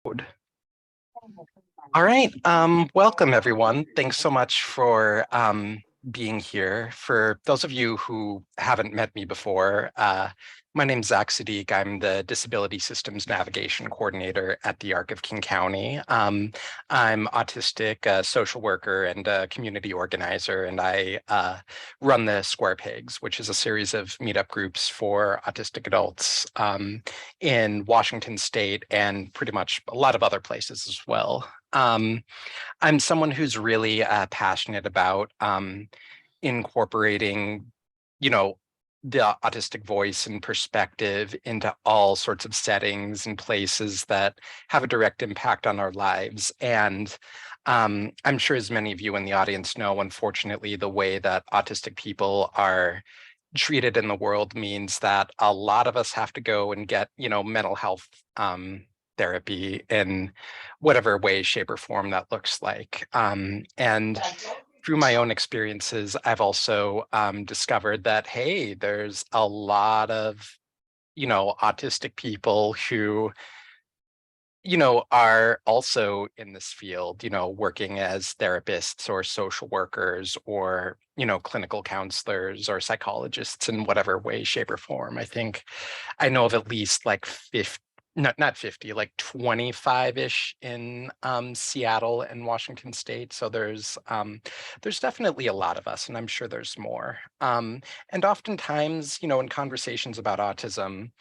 All right. Welcome, everyone. Thanks so much for being here. For those of you who haven't met me before, my name's Zach Sadiq. I'm the Disability Systems Navigation Coordinator at the ARC of King County. I'm autistic, a social worker, and a community organizer, and I run the Square Pigs, which is a series of meetup groups for autistic adults in Washington State and pretty much a lot of other places as well. I'm someone who's really passionate about incorporating, the autistic voice and perspective into all sorts of settings and places that have a direct impact on our lives. And I'm sure as many of you in the audience know, unfortunately, the way that autistic people are treated in the world means that a lot of us have to go and get, mental health therapy in whatever way, shape, or form that looks like. And through my own experiences, I've also discovered that, hey, there's a lot of, autistic people who, are also in this field, working as therapists or social workers or, clinical counselors or psychologists in whatever way, shape, or form. I know of at least like 50, not 50, like 25-ish in Seattle and Washington State. So there's definitely a lot of us, and I'm sure there's more. And oftentimes, in conversations about autism,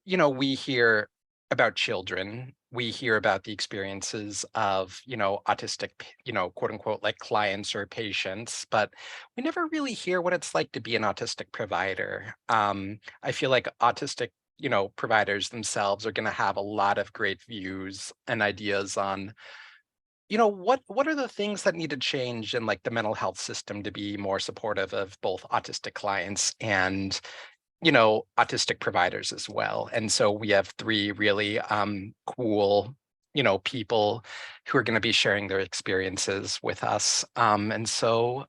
we hear about children. We hear about the experiences of, autistic, quote unquote, like clients or patients, but we never really hear what it's like to be an autistic provider. I feel like autistic providers themselves are going to have a lot of great views and ideas on, what are the things that need to change in like the mental health system to be more supportive of both autistic clients and, autistic providers as well. And so we have three really cool, people who are going to be sharing their experiences with us. And so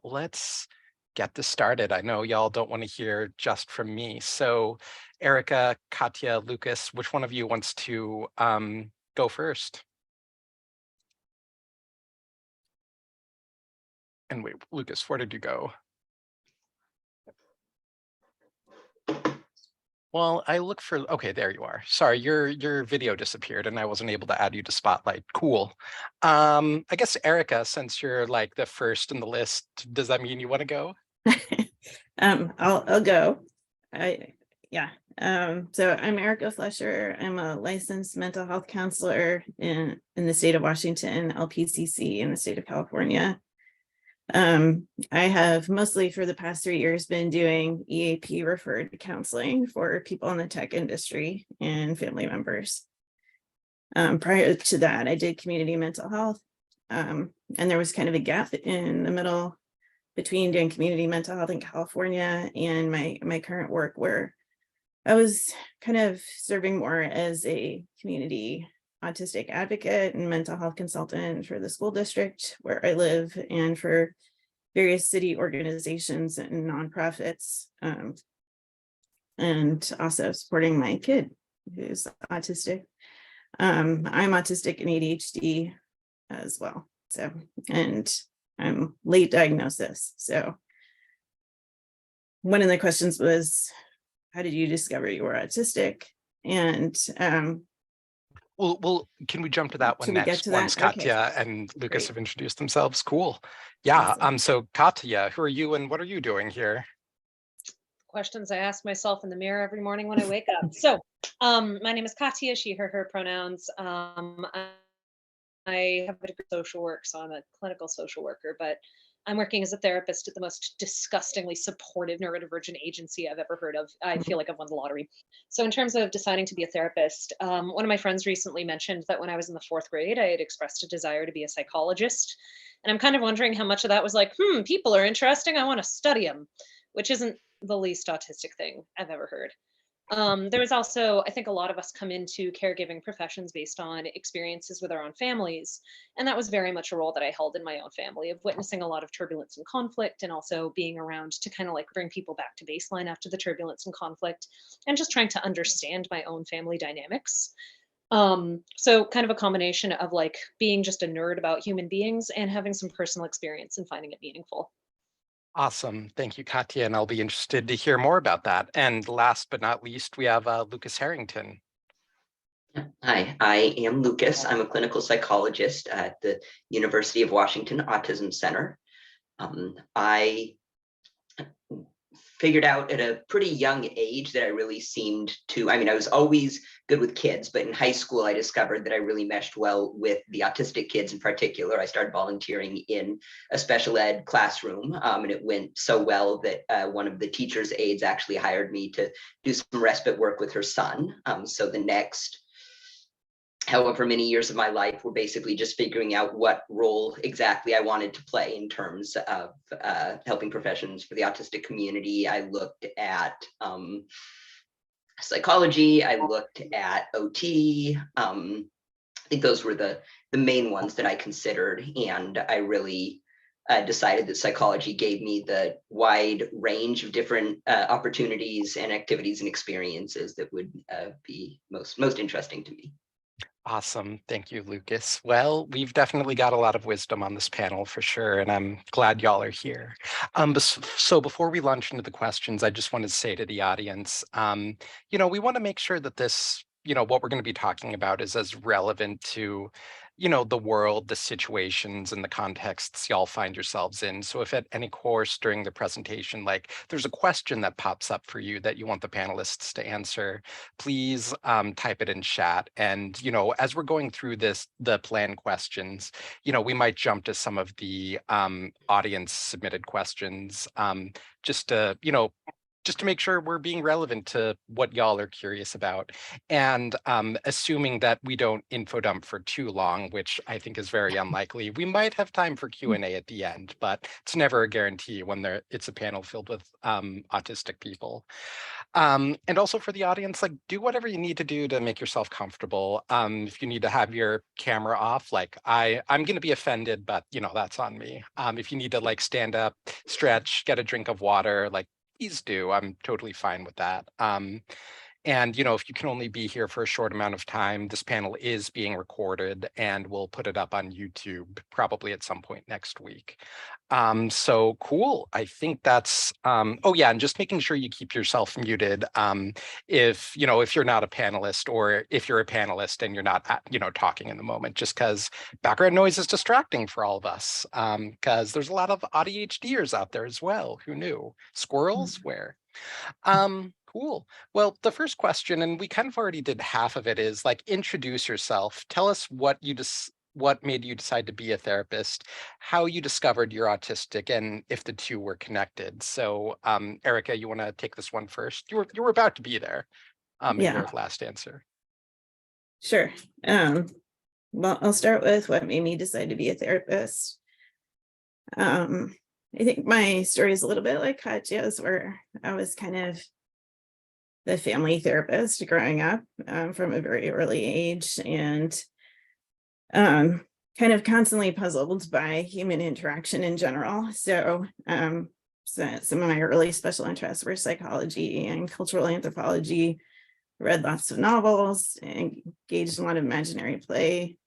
let's get this started. I know y'all don't want to hear just from me. So Erica, Katya, Lucas, which one of you wants to go first? And wait, Lucas, where did you go? Well, I look for, okay, there you are. Sorry, your video disappeared and I wasn't able to add you to Spotlight. Cool. I guess Erica, since you're like the first in the list, does that mean you want to go? I'll go. So I'm Erica Flesher. I'm a licensed mental health counselor in the state of Washington, LPCC in the state of California. I have mostly for the past 3 years been doing EAP referred counseling for people in the tech industry and family members. Prior to that, I did community mental health, and there was kind of a gap in the middle between doing community mental health in California and my current work, where I was kind of serving more as a community autistic advocate and mental health consultant for the school district where I live and for various city organizations and nonprofits, and also supporting my kid who's autistic. I'm autistic and ADHD as well. So, and I'm late diagnosis. So one of the questions was, how did you discover you were autistic? And Well, can we jump to that one next once Katya and Lucas have introduced themselves? Cool. Yeah. Awesome. So Katya, who are you and what are you doing here? Questions I ask myself in the mirror every morning when I wake up. So my name is Katya, she, her pronouns. I have a degree in social work, so I'm a clinical social worker, but I'm working as a therapist at the most disgustingly supportive neurodivergent agency I've ever heard of. I feel like I've won the lottery. So in terms of deciding to be a therapist, one of my friends recently mentioned that when I was in the 4th grade, I had expressed a desire to be a psychologist. And I'm kind of wondering how much of that was like, people are interesting, I want to study them, which isn't the least autistic thing I've ever heard. There was also, I think a lot of us come into caregiving professions based on experiences with our own families. And that was very much a role that I held in my own family, of witnessing a lot of turbulence and conflict, and also being around to kind of like bring people back to baseline after the turbulence and conflict, and just trying to understand my own family dynamics. So kind of a combination of like being just a nerd about human beings and having some personal experience and finding it meaningful. Awesome. Thank you, Katya. And I'll be interested to hear more about that. And last but not least, we have Lucas Harrington. Hi, I am Lucas. I'm a clinical psychologist at the University of Washington Autism Center. I figured out at a pretty young age that I really seemed to, I was always good with kids, but in high school, I discovered that I really meshed well with the autistic kids in particular. I started volunteering in a special ed classroom, and it went so well that one of the teacher's aides actually hired me to do some respite work with her son. So the next however many years of my life were basically just figuring out what role exactly I wanted to play in terms of helping professions for the autistic community. I looked at psychology, I looked at OT. I think those were the main ones that I considered, and I really decided that psychology gave me the wide range of different opportunities and activities and experiences that would be most interesting to me. Awesome. Thank you, Lucas. Well, we've definitely got a lot of wisdom on this panel for sure, and I'm glad y'all are here. So before we launch into the questions, I just wanted to say to the audience, we want to make sure that this, what we're going to be talking about is as relevant to the world, the situations, and the contexts y'all find yourselves in. So if at any course during the presentation, like there's a question that pops up for you that you want the panelists to answer, please type it in chat. And, as we're going through the planned questions, we might jump to some of the audience submitted questions just to make sure we're being relevant to what y'all are curious about. And assuming that we don't info dump for too long, which I think is very unlikely, we might have time for Q&A at the end, but it's never a guarantee when it's a panel filled with autistic people. And also for the audience, like do whatever you need to do to make yourself comfortable. If you need to have your camera off, like I'm going to be offended, but that's on me. If you need to like stand up, stretch, get a drink of water, like please do. I'm totally fine with that. And, if you can only be here for a short amount of time, this panel is being recorded and we'll put it up on YouTube probably at some point next week. So cool. I think that's, oh yeah, and just making sure you keep yourself muted if you're not a panelist, or if you're a panelist and you're not, talking in the moment, just because background noise is distracting for all of us, because there's a lot of ADHDers out there as well. Who knew? Squirrels? Where? Cool. Well, the first question, and we kind of already did half of it, is like introduce yourself. Tell us what made you decide to be a therapist, how you discovered you're autistic, and if the two were connected. So, Erica, you want to take this one first? You were about to be there in your last answer. Sure. Well, I'll start with what made me decide to be a therapist. I think my story is a little bit like Katya's, where I was kind of the family therapist growing up from a very early age, and kind of constantly puzzled by human interaction in general. So some of my early special interests were psychology and cultural anthropology, read lots of novels, engaged in a lot of imaginary play,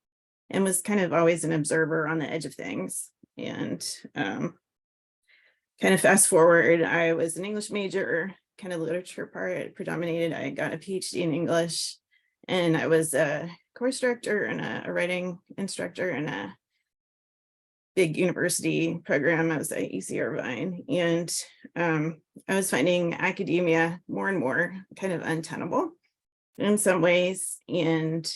and was kind of always an observer on the edge of things. And kind of fast forward, I was an English major, kind of literature part predominated. I got a PhD in English, and I was a course director and a writing instructor in a big university program. I was at UC Irvine, and I was finding academia more and more kind of untenable in some ways, and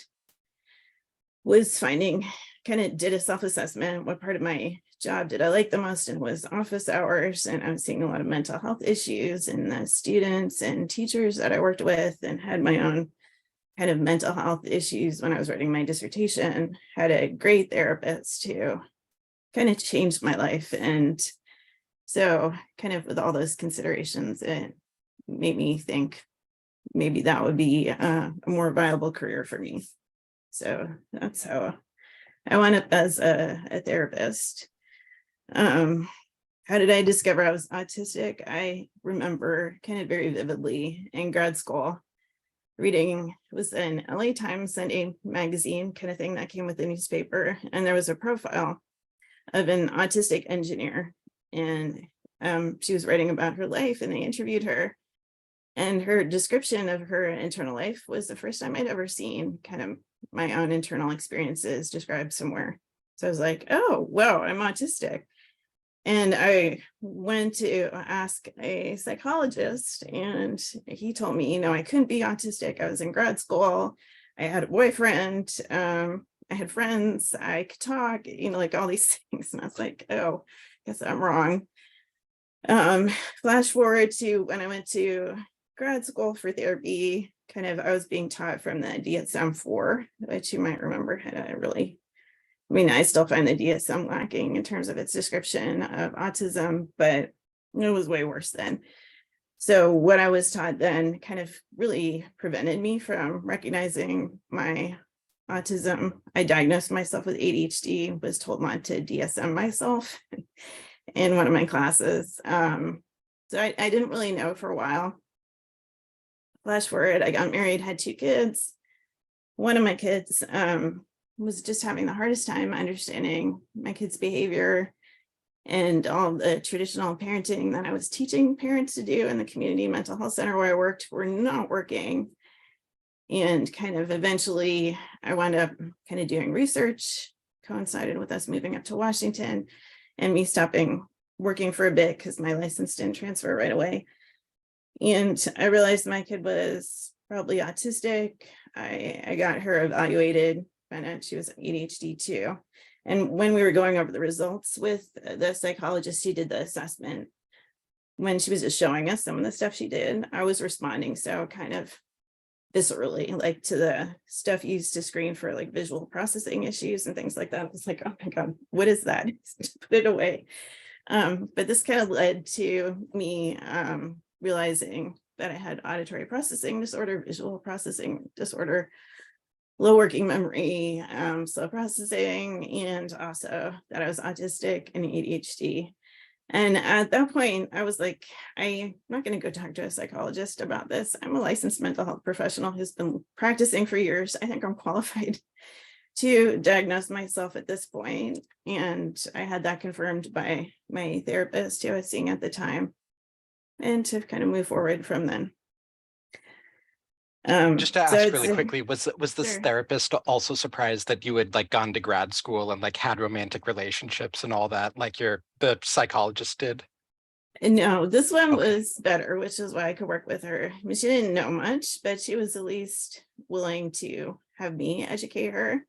was finding, kind of did a self-assessment, what part of my job did I like the most, and was office hours. And I was seeing a lot of mental health issues in the students and teachers that I worked with, and had my own kind of mental health issues when I was writing my dissertation. Had a great therapist who kind of changed my life. And so kind of with all those considerations, it made me think maybe that would be a more viable career for me. So that's how I wound up as a therapist. How did I discover I was autistic? I remember kind of very vividly in grad school, reading, it was an LA Times Sunday magazine kind of thing that came with the newspaper. And there was a profile of an autistic engineer. And she was writing about her life, and they interviewed her. And her description of her internal life was the first time I'd ever seen kind of my own internal experiences described somewhere. So I was like, oh, wow, I'm autistic. And I went to ask a psychologist, and he told me, I couldn't be autistic. I was in grad school. I had a boyfriend. I had friends. I could talk, like all these things. And I was like, oh, I guess I'm wrong. Flash forward to when I went to grad school for therapy, I was being taught from the DSM-4, which you might remember had a really, I still find the DSM lacking in terms of its description of autism, but it was way worse then. So what I was taught then kind of really prevented me from recognizing my autism. I diagnosed myself with ADHD, was told not to DSM myself in one of my classes. So I didn't really know for a while. Flash forward, I got married, had 2 kids. One of my kids was just having the hardest time understanding my kids' behavior and all the traditional parenting that I was teaching parents to do in the community mental health center where I worked were not working. And kind of eventually I wound up kind of doing research, coincided with us moving up to Washington and me stopping working for a bit because my license didn't transfer right away. And I realized my kid was probably autistic. I got her evaluated, found out she was ADHD too. And when we were going over the results with the psychologist, she did the assessment. When she was just showing us some of the stuff she did, I was responding so kind of viscerally, like to the stuff used to screen for like visual processing issues and things like that. I was like, oh my God, what is that? Put it away. But this kind of led to me realizing that I had auditory processing disorder, visual processing disorder, low working memory, slow processing, and also that I was autistic and ADHD. And at that point, I was like, I'm not going to go talk to a psychologist about this. I'm a licensed mental health professional who's been practicing for years. I think I'm qualified to diagnose myself at this point. And I had that confirmed by my therapist who I was seeing at the time, and to kind of move forward from then. Just to ask really it's quickly, was this Sure. therapist also surprised that you had like gone to grad school and like had romantic relationships and all that, like the psychologist did? No, this one Okay. was better, which is why I could work with her. I mean, she didn't know much, but she was at least willing to have me educate her.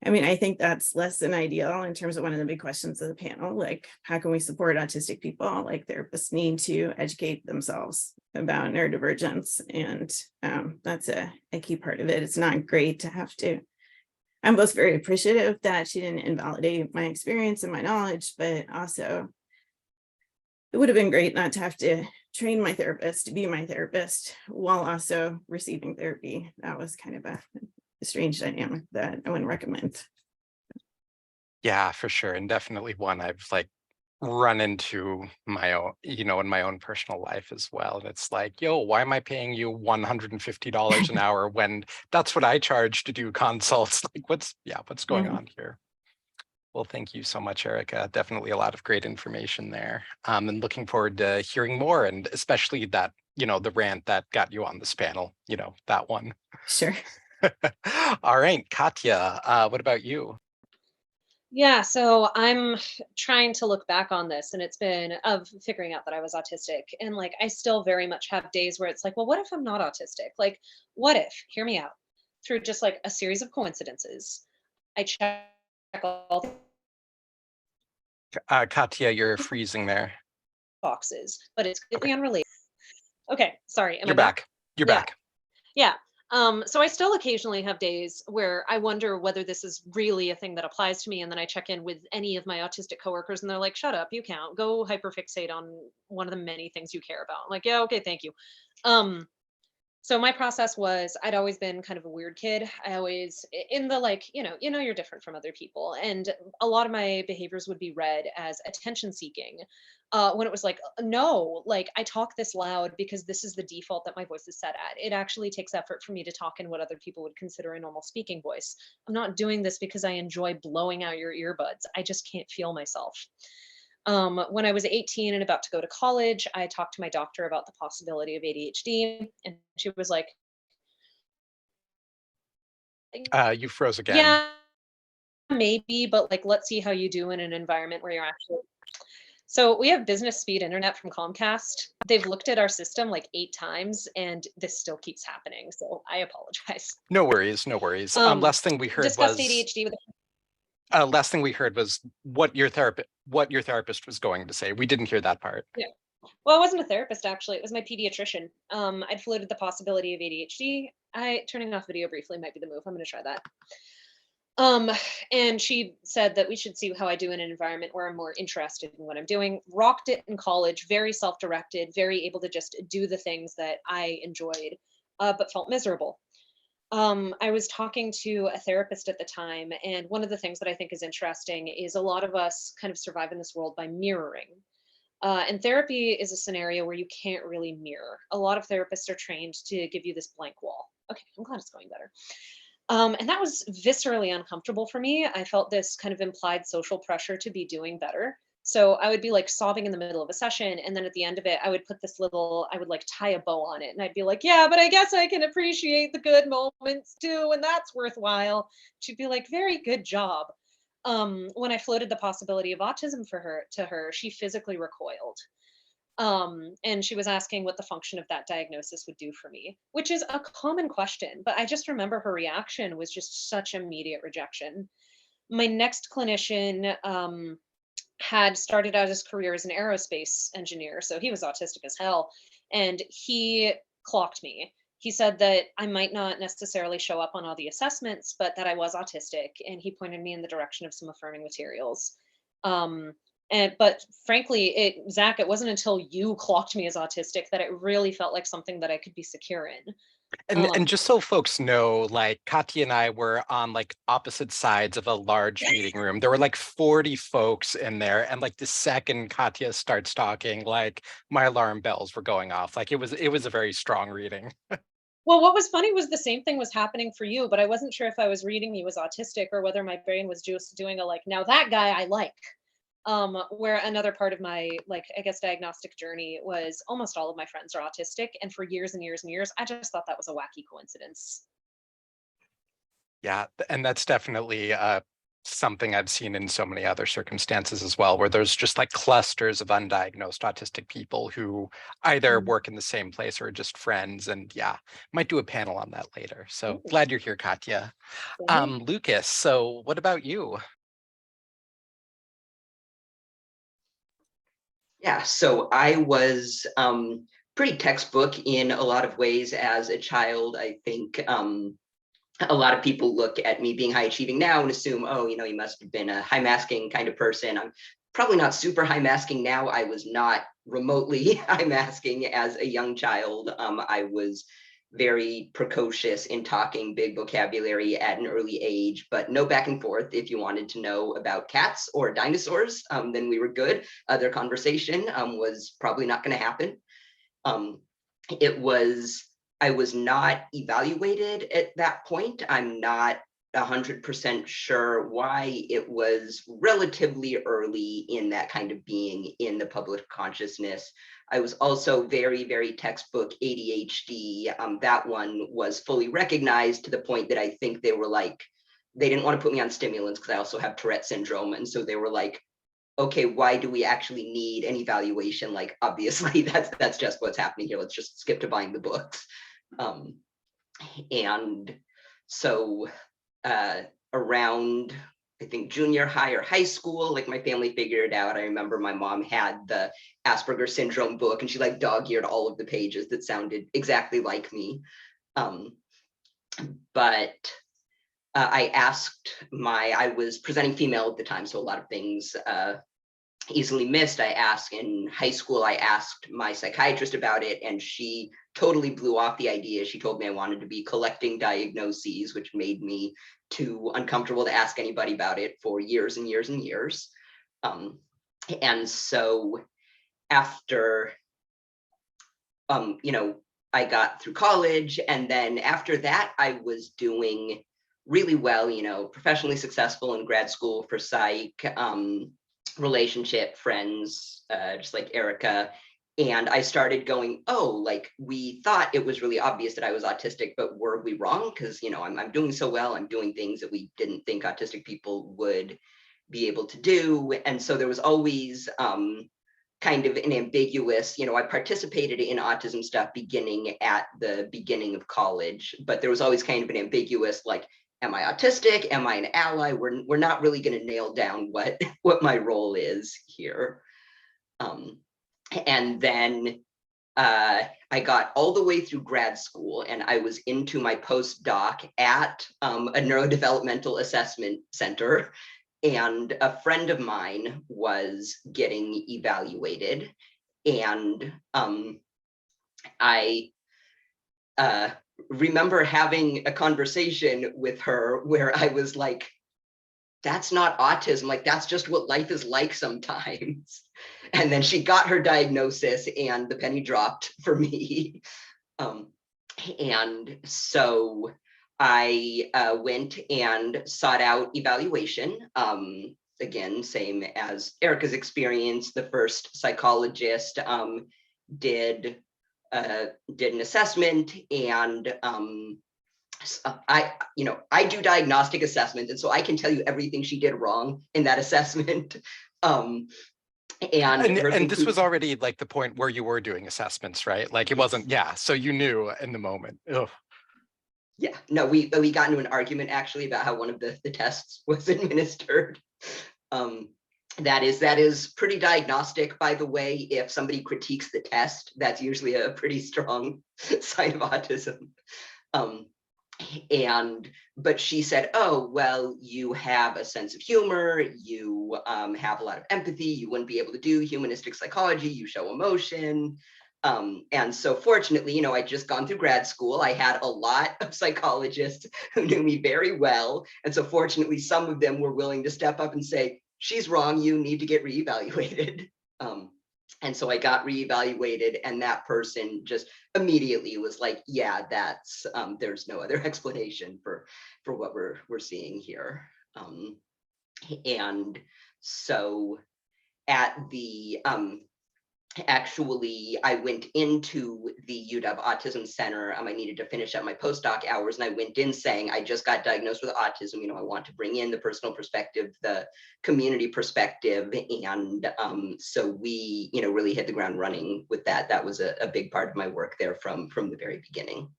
I mean, I think that's less than ideal in terms of one of the big questions of the panel, like how can we support autistic people? Like therapists need to educate themselves about neurodivergence, and that's a key part of it. It's not great to have to. I'm both very appreciative that she didn't invalidate my experience and my knowledge, but also it would have been great not to have to train my therapist to be my therapist while also receiving therapy. That was kind of a strange dynamic that I wouldn't recommend. Yeah, for sure. And definitely one I've like run into my own, in my own personal life as well. And it's like, yo, why am I paying you $150 an hour when that's what I charge to do consults? Like what's going on here? Well, thank you so much, Erica. Definitely a lot of great information there. And looking forward to hearing more, and especially that, the rant that got you on this panel, that one. Sure. All right, Katya, what about you? Yeah, so I'm trying to look back on this, and it's been of figuring out that I was autistic. And like, I still very much have days where it's like, well, what if I'm not autistic? Like, what if, hear me out, through just like a series of coincidences, I check all the Katya, you're freezing there. boxes, but it's Okay, completely unrelated. Okay, sorry, am I you're back? back. You're Yeah. back. Yeah. So I still occasionally have days where I wonder whether this is really a thing that applies to me. And then I check in with any of my autistic coworkers and they're like, shut up, you count. Go hyperfixate on one of the many things you care about. I'm like, yeah, okay, thank you. Um, So my process was I'd always been kind of a weird kid. I always in the like, you're different from other people. And a lot of my behaviors would be read as attention seeking. When it was like, no, like I talk this loud because this is the default that my voice is set at. It actually takes effort for me to talk in what other people would consider a normal speaking voice. I'm not doing this because I enjoy blowing out your earbuds. I just can't feel myself. When I was 18 and about to go to college, I talked to my doctor about the possibility of ADHD, and she was like, You froze again. "Yeah, maybe, but like, let's see how you do in an environment where you're actually." So we have business speed internet from Comcast. They've looked at our system like 8 times, and this still keeps happening. So I apologize. No worries, no worries. Um, discussed ADHD with. Last thing we heard was what your therapist was going to say. We didn't hear that part. Yeah. Well, I wasn't a therapist actually. It was my pediatrician. I'd floated the possibility of ADHD. Turning off video briefly might be the move. I'm going to try that. Um, and she said that we should see how I do in an environment where I'm more interested in what I'm doing. Rocked it in college, very self-directed, very able to just do the things that I enjoyed, but felt miserable. I was talking to a therapist at the time, and one of the things that I think is interesting is a lot of us kind of survive in this world by mirroring. And therapy is a scenario where you can't really mirror. A lot of therapists are trained to give you this blank wall. Okay, I'm glad it's going better. And that was viscerally uncomfortable for me. I felt this kind of implied social pressure to be doing better. So I would be like sobbing in the middle of a session. And then at the end of it, I would put I would like tie a bow on it. And I'd be like, yeah, but I guess I can appreciate the good moments too. And that's worthwhile. She'd be like, very good job. When I floated the possibility of autism to her, she physically recoiled. And she was asking what the function of that diagnosis would do for me, which is a common question, but I just remember her reaction was just such immediate rejection. My next clinician had started out his career as an aerospace engineer, so he was autistic as hell, and he clocked me. He said that I might not necessarily show up on all the assessments, but that I was autistic, and he pointed me in the direction of some affirming materials. But frankly, Zach, it wasn't until you clocked me as autistic that it really felt like something that I could be secure in. And just so folks know, like Katya and I were on like opposite sides of a large meeting room. There were like 40 folks in there, and like the second Katya starts talking, like my alarm bells were going off. Like it was a very strong reading. Well, what was funny was the same thing was happening for you, but I wasn't sure if I was reading you as autistic or whether my brain was just doing a like, now that guy I like. Where another part of my like I guess diagnostic journey was almost all of my friends are autistic, and for years and years and years I just thought that was a wacky coincidence. Yeah, and that's definitely something I've seen in so many other circumstances as well, where there's just like clusters of undiagnosed autistic people who either work in the same place or are just friends. And yeah, might do a panel on that later. So Ooh, glad you're here, Katya. yeah. Lucas, so what about you? Yeah, so I was pretty textbook in a lot of ways as a child. I think a lot of people look at me being high achieving now and assume, oh, you must have been a high masking kind of person. I'm probably not super high masking now. I was not remotely high masking as a young child. I was very precocious in talking big vocabulary at an early age, but no back and forth. If you wanted to know about cats or dinosaurs, then we were good. Their conversation was probably not going to happen. Um, I was not evaluated at that point. I'm not 100% sure why. It was relatively early in that kind of being in the public consciousness. I was also very, very textbook ADHD. That one was fully recognized to the point that I think they were like, they didn't want to put me on stimulants because I also have Tourette syndrome. And so they were like, okay, why do we actually need an evaluation? Like, obviously, that's just what's happening here. Let's just skip to buying the books. And so around, I think, junior high or high school, like my family figured it out. I remember my mom had the Asperger syndrome book and she like dog-eared all of the pages that sounded exactly like me. But I was presenting female at the time, so a lot of things easily missed. I asked in high school, I asked my psychiatrist about it, and she totally blew off the idea. She told me I wanted to be collecting diagnoses, which made me too uncomfortable to ask anybody about it for years and years and years. And so after, I got through college, and then after that, I was doing really well, professionally successful in grad school for psych, relationship, friends, just like Erica. And I started going, oh, like we thought it was really obvious that I was autistic, but were we wrong? Because, I'm doing so well. I'm doing things that we didn't think autistic people would be able to do. And so there was always kind of an ambiguous, I participated in autism stuff beginning at the beginning of college, but there was always kind of an ambiguous, like, am I autistic? Am I an ally? We're not really going to nail down what my role is here. And then I got all the way through grad school, and I was into my postdoc at a neurodevelopmental assessment center. And a friend of mine was getting evaluated, and I remember having a conversation with her where I was like, that's not autism, like that's just what life is like sometimes. And then she got her diagnosis and the penny dropped for me. And so I went and sought out evaluation. Again, same as Erica's experience, the first psychologist did an assessment, and I do diagnostic assessment, and so I can tell you everything she did wrong in that assessment. And this was already like the point where you were doing assessments, right? Like it wasn't, yeah. So you knew in the moment. Ugh. Yeah, no, we got into an argument actually about how one of the tests was administered. That is pretty diagnostic, by the way. If somebody critiques the test, that's usually a pretty strong sign of autism. But she said, oh, well, you have a sense of humor, you have a lot of empathy, you wouldn't be able to do humanistic psychology, you show emotion. And so fortunately, I'd just gone through grad school. I had a lot of psychologists who knew me very well. And so fortunately, some of them were willing to step up and say, she's wrong, you need to get reevaluated. And so I got reevaluated, and that person just immediately was like, yeah, that's there's no other explanation for what we're seeing here. And so at the actually, I went into the UW Autism Center. I needed to finish up my postdoc hours, and I went in saying, I just got diagnosed with autism. I want to bring in the personal perspective, the community perspective. And so we, really hit the ground running with that. That was a big part of my work there from the very beginning.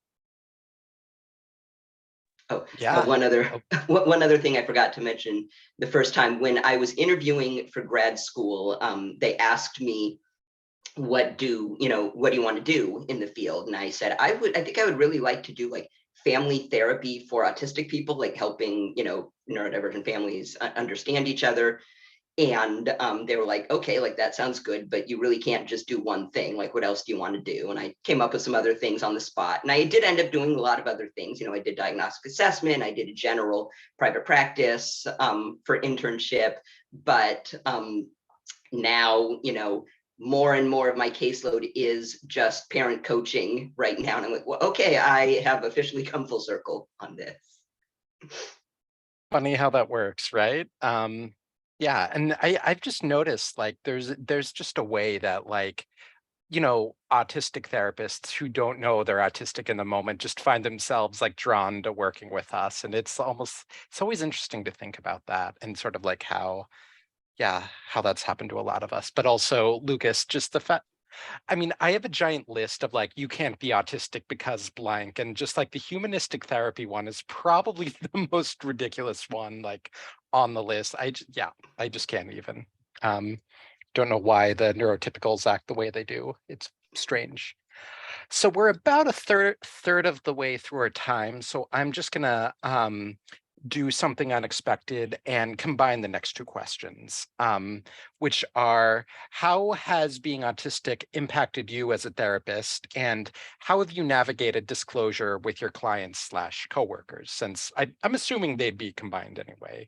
Oh, yeah. One other thing I forgot to mention. The first time when I was interviewing for grad school, they asked me, what do you want to do in the field? And I said, I think I would really like to do like family therapy for autistic people, like helping, neurodivergent families understand each other. And they were like, okay, like that sounds good, but you really can't just do one thing. Like, what else do you want to do? And I came up with some other things on the spot. And I did end up doing a lot of other things. I did diagnostic assessment. I did a general private practice for internship. But now, more and more of my caseload is just parent coaching right now. And I'm like, well, okay, I have officially come full circle on this. Funny how that works, right? Yeah, and I've just noticed like there's just a way that like, autistic therapists who don't know they're autistic in the moment just find themselves like drawn to working with us. And it's always interesting to think about that and sort of like how that's happened to a lot of us. But also, Lucas, just the fact, I have a giant list of like, you can't be autistic because blank. And just like the humanistic therapy one is probably the most ridiculous one, like on the list. I just can't even. Don't know why the neurotypicals act the way they do. It's strange. So we're about a third of the way through our time. So I'm just gonna do something unexpected and combine the next two questions, which are, how has being autistic impacted you as a therapist, and how have you navigated disclosure with your clients slash coworkers? Since I'm assuming they'd be combined anyway.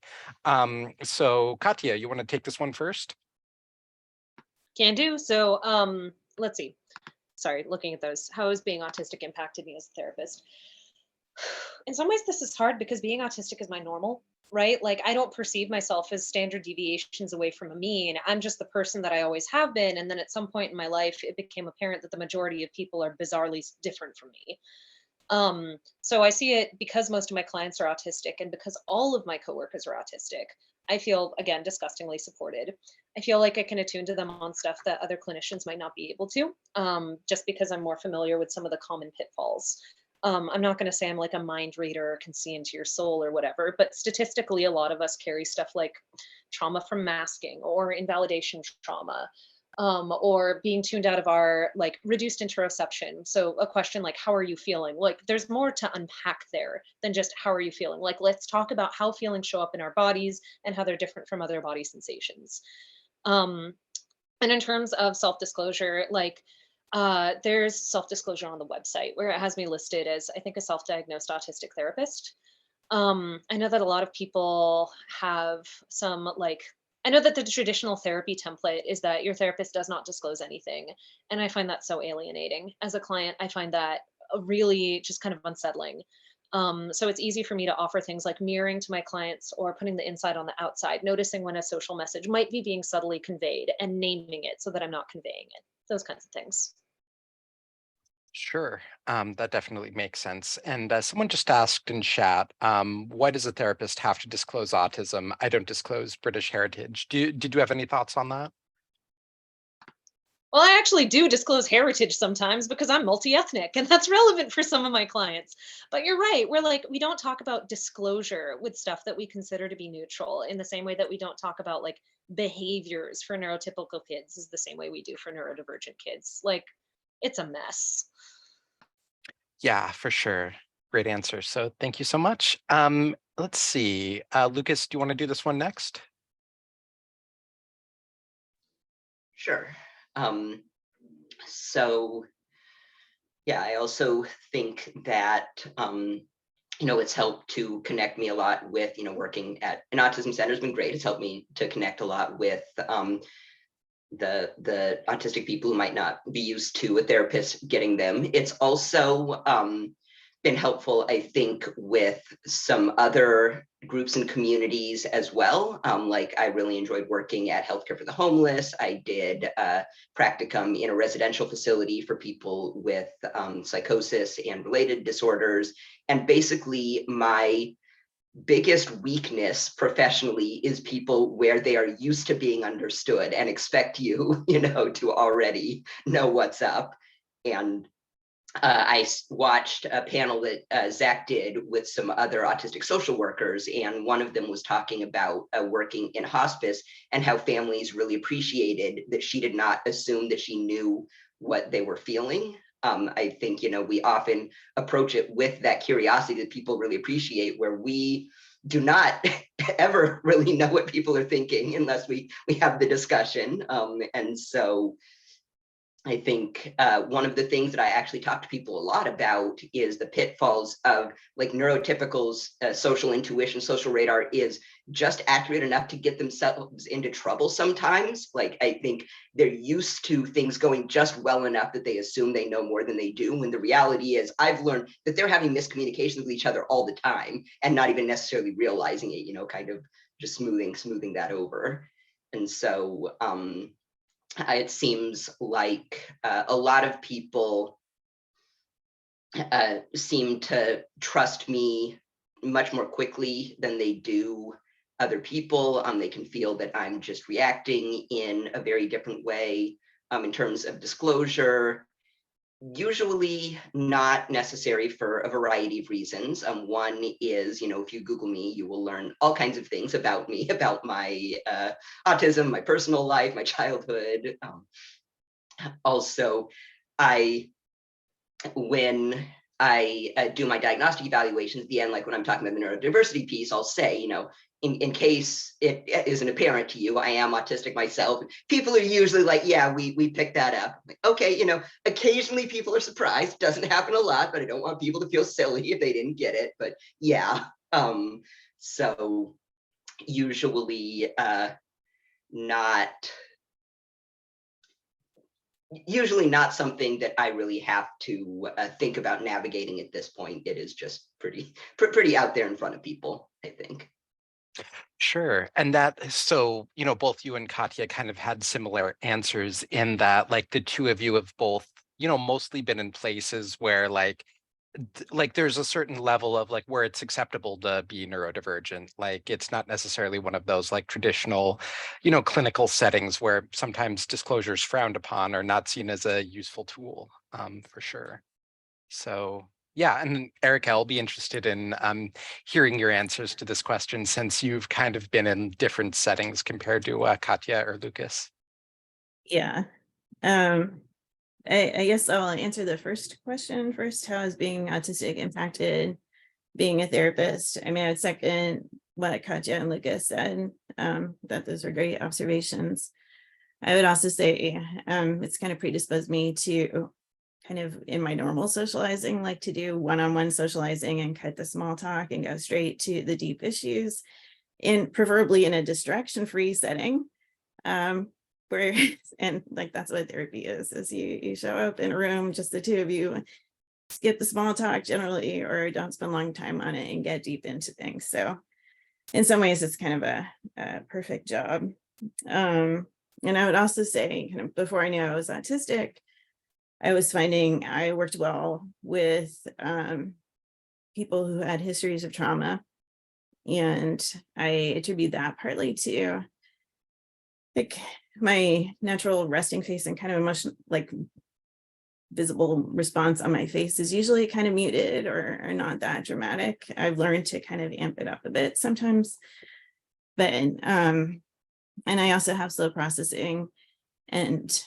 So Katya, you want to take this one first? Can do. So let's see. Sorry, looking at those. How has being autistic impacted me as a therapist? In some ways, this is hard because being autistic is my normal, right? Like, I don't perceive myself as standard deviations away from a mean. I'm just the person that I always have been. And then at some point in my life, it became apparent that the majority of people are bizarrely different from me. So I see it because most of my clients are autistic and because all of my coworkers are autistic. I feel, again, disgustingly supported. I feel like I can attune to them on stuff that other clinicians might not be able to, just because I'm more familiar with some of the common pitfalls. I'm not going to say I'm like a mind reader or can see into your soul or whatever, but statistically, a lot of us carry stuff like trauma from masking or invalidation trauma, or being tuned out of our like reduced interoception. So a question like, how are you feeling? Like, there's more to unpack there than just how are you feeling? Like, let's talk about how feelings show up in our bodies and how they're different from other body sensations. And in terms of self-disclosure, like, there's self-disclosure on the website where it has me listed as, I think, a self-diagnosed autistic therapist. I know that a lot of people have some like, I know that the traditional therapy template is that your therapist does not disclose anything. And I find that so alienating. As a client, I find that really just kind of unsettling. So it's easy for me to offer things like mirroring to my clients or putting the inside on the outside, noticing when a social message might be being subtly conveyed and naming it so that I'm not conveying it. Those kinds of things. Sure, that definitely makes sense. And someone just asked in chat, why does a therapist have to disclose autism? I don't disclose British heritage. Did you have any thoughts on that? Well, I actually do disclose heritage sometimes because I'm multi-ethnic and that's relevant for some of my clients. But you're right. We're like, we don't talk about disclosure with stuff that we consider to be neutral in the same way that we don't talk about like behaviors for neurotypical kids is the same way we do for neurodivergent kids. Like, it's a mess. Yeah, for sure. Great answer. So thank you so much. Let's see. Lucas, do you want to do this one next? Sure. So yeah, I also think that it's helped to connect me a lot with, working at an autism center has been great. It's helped me to connect a lot with the autistic people who might not be used to a therapist getting them. It's also been helpful, I think, with some other groups and communities as well. Like, I really enjoyed working at Healthcare for the Homeless. I did practicum in a residential facility for people with psychosis and related disorders. And basically, my biggest weakness professionally is people where they are used to being understood and expect you, to already know what's up. And I watched a panel that Zach did with some other autistic social workers, and one of them was talking about working in hospice and how families really appreciated that she did not assume that she knew what they were feeling. I think, we often approach it with that curiosity that people really appreciate, where we do not ever really know what people are thinking unless we have the discussion. And so I think one of the things that I actually talk to people a lot about is the pitfalls of like neurotypicals, social intuition, social radar is just accurate enough to get themselves into trouble sometimes. Like, I think they're used to things going just well enough that they assume they know more than they do. When the reality is, I've learned that they're having miscommunications with each other all the time and not even necessarily realizing it, kind of just smoothing that over. And so, it seems like a lot of people seem to trust me much more quickly than they do other people. They can feel that I'm just reacting in a very different way in terms of disclosure. Usually not necessary for a variety of reasons. One is, if you Google me, you will learn all kinds of things about me, about my autism, my personal life, my childhood. Also, when I do my diagnostic evaluations at the end, like when I'm talking about the neurodiversity piece, I'll say, you know, in case it isn't apparent to you, I am autistic myself. People are usually like, yeah, we picked that up. Like, okay, you know, occasionally people are surprised. Doesn't happen a lot, but I don't want people to feel silly if they didn't get it. But yeah, so usually not something that I really have to think about navigating at this point. It is just pretty out there in front of people, I think. Sure. And that, so, you know, both you and Katya kind of had similar answers in that, like, the two of you have both, you know, mostly been in places where like there's a certain level of like where it's acceptable to be neurodivergent. Like it's not necessarily one of those like traditional, you know, clinical settings where sometimes disclosure is frowned upon or not seen as a useful tool, for sure. So yeah, and Erica, I'll be interested in hearing your answers to this question since you've kind of been in different settings compared to Katya or Lucas. Yeah. I guess I'll answer the first question first. How is being autistic impacted being a therapist? I mean, I would second what Katya and Lucas said, that those are great observations. I would also say it's kind of predisposed me to kind of in my normal socializing, like to do one-on-one socializing and cut the small talk and go straight to the deep issues, and preferably in a distraction-free setting. Where and like that's what therapy is you show up in a room, just the two of you, skip the small talk generally, or don't spend a long time on it and get deep into things. So in some ways it's kind of a perfect job. And I would also say kind of before I knew I was autistic, I was finding I worked well with people who had histories of trauma, and I attribute that partly to like my natural resting face and kind of emotion, like visible response on my face is usually kind of muted or not that dramatic. I've learned to kind of amp it up a bit sometimes, but and I also have slow processing, and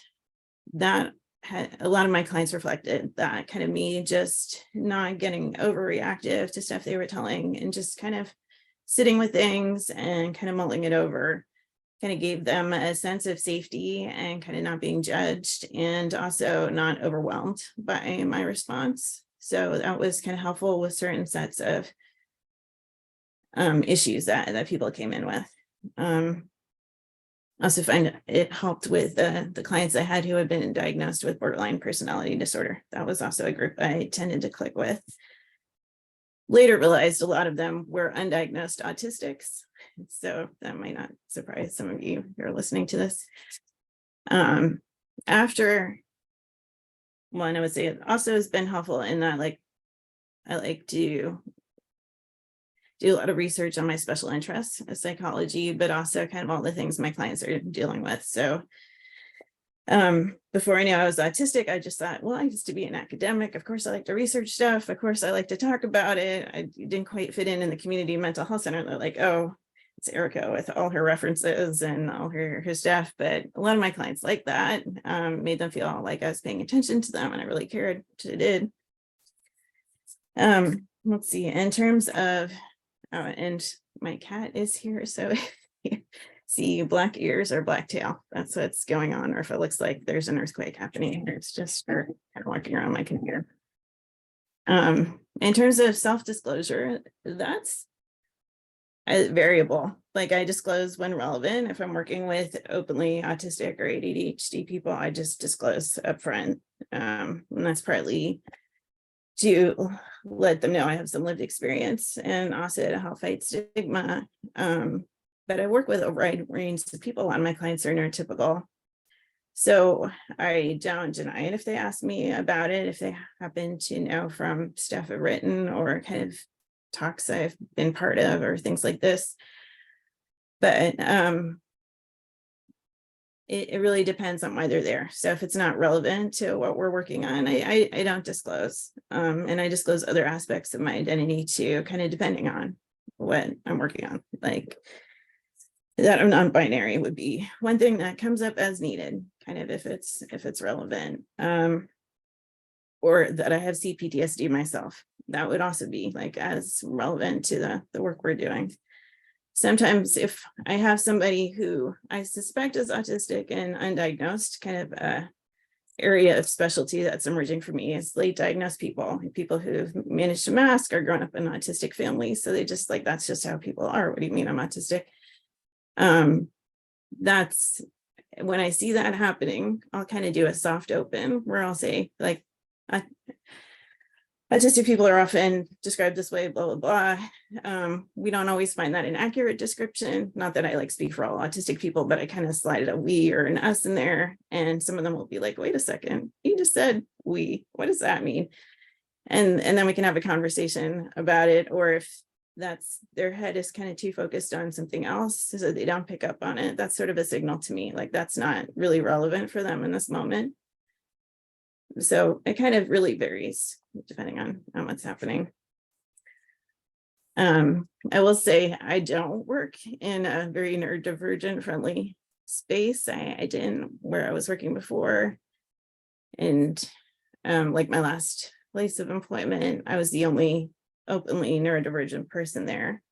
that had a lot of my clients reflected that kind of me just not getting overreactive to stuff they were telling and just kind of sitting with things and kind of mulling it over kind of gave them a sense of safety and kind of not being judged and also not overwhelmed by my response. So that was kind of helpful with certain sets of issues that people came in with. Also find it helped with the clients I had who had been diagnosed with borderline personality disorder. That was also a group I tended to click with. Later realized a lot of them were undiagnosed autistics. So that might not surprise some of you who are listening to this. After one, I would say it also has been helpful in that like I like to do a lot of research on my special interests, psychology, but also kind of all the things my clients are dealing with. So before I knew I was autistic, I just thought, well, I used to be an academic. Of course, I like to research stuff. Of course, I like to talk about it. I didn't quite fit in the community mental health center. They're like, oh, it's Erica with all her references and all her stuff. But a lot of my clients like that, made them feel like I was paying attention to them and I really cared, which I did. Let's see, in terms of, and my cat is here, so see black ears or black tail, that's what's going on, or if it looks like there's an earthquake happening, it's just her kind of walking around my computer. In terms of self-disclosure, that's a variable. Like I disclose when relevant. If I'm working with openly autistic or ADHD people, I just disclose upfront. And that's partly to let them know I have some lived experience and also to help fight stigma. But I work with a wide range of people. A lot of my clients are neurotypical. So I don't deny it if they ask me about it, if they happen to know from stuff I've written or kind of talks I've been part of or things like this. But it really depends on why they're there. So if it's not relevant to what we're working on, I don't disclose. And I disclose other aspects of my identity too, kind of depending on what I'm working on. Like that I'm non-binary would be one thing that comes up as needed, kind of if it's relevant. or that I have CPTSD myself. That would also be like as relevant to the work we're doing. Sometimes if I have somebody who I suspect is autistic and undiagnosed, kind of area of specialty that's emerging for me is late diagnosed people who've managed to mask or grown up in autistic families. So they just like, that's just how people are. What do you mean I'm autistic? That's when I see that happening, I'll kind of do a soft open where I'll say like, autistic people are often described this way, blah, blah, blah. We don't always find that an accurate description. Not that I like speak for all autistic people, but I kind of slided a we or an us in there. And some of them will be like, wait a second, you just said we, what does that mean? And then we can have a conversation about it. Or if that's their head is kind of too focused on something else so they don't pick up on it, that's sort of a signal to me, like that's not really relevant for them in this moment. So it kind of really varies depending on what's happening. I will say I don't work in a very neurodivergent friendly space. I didn't where I was working before. And like my last place of employment, I was the only openly neurodivergent person there.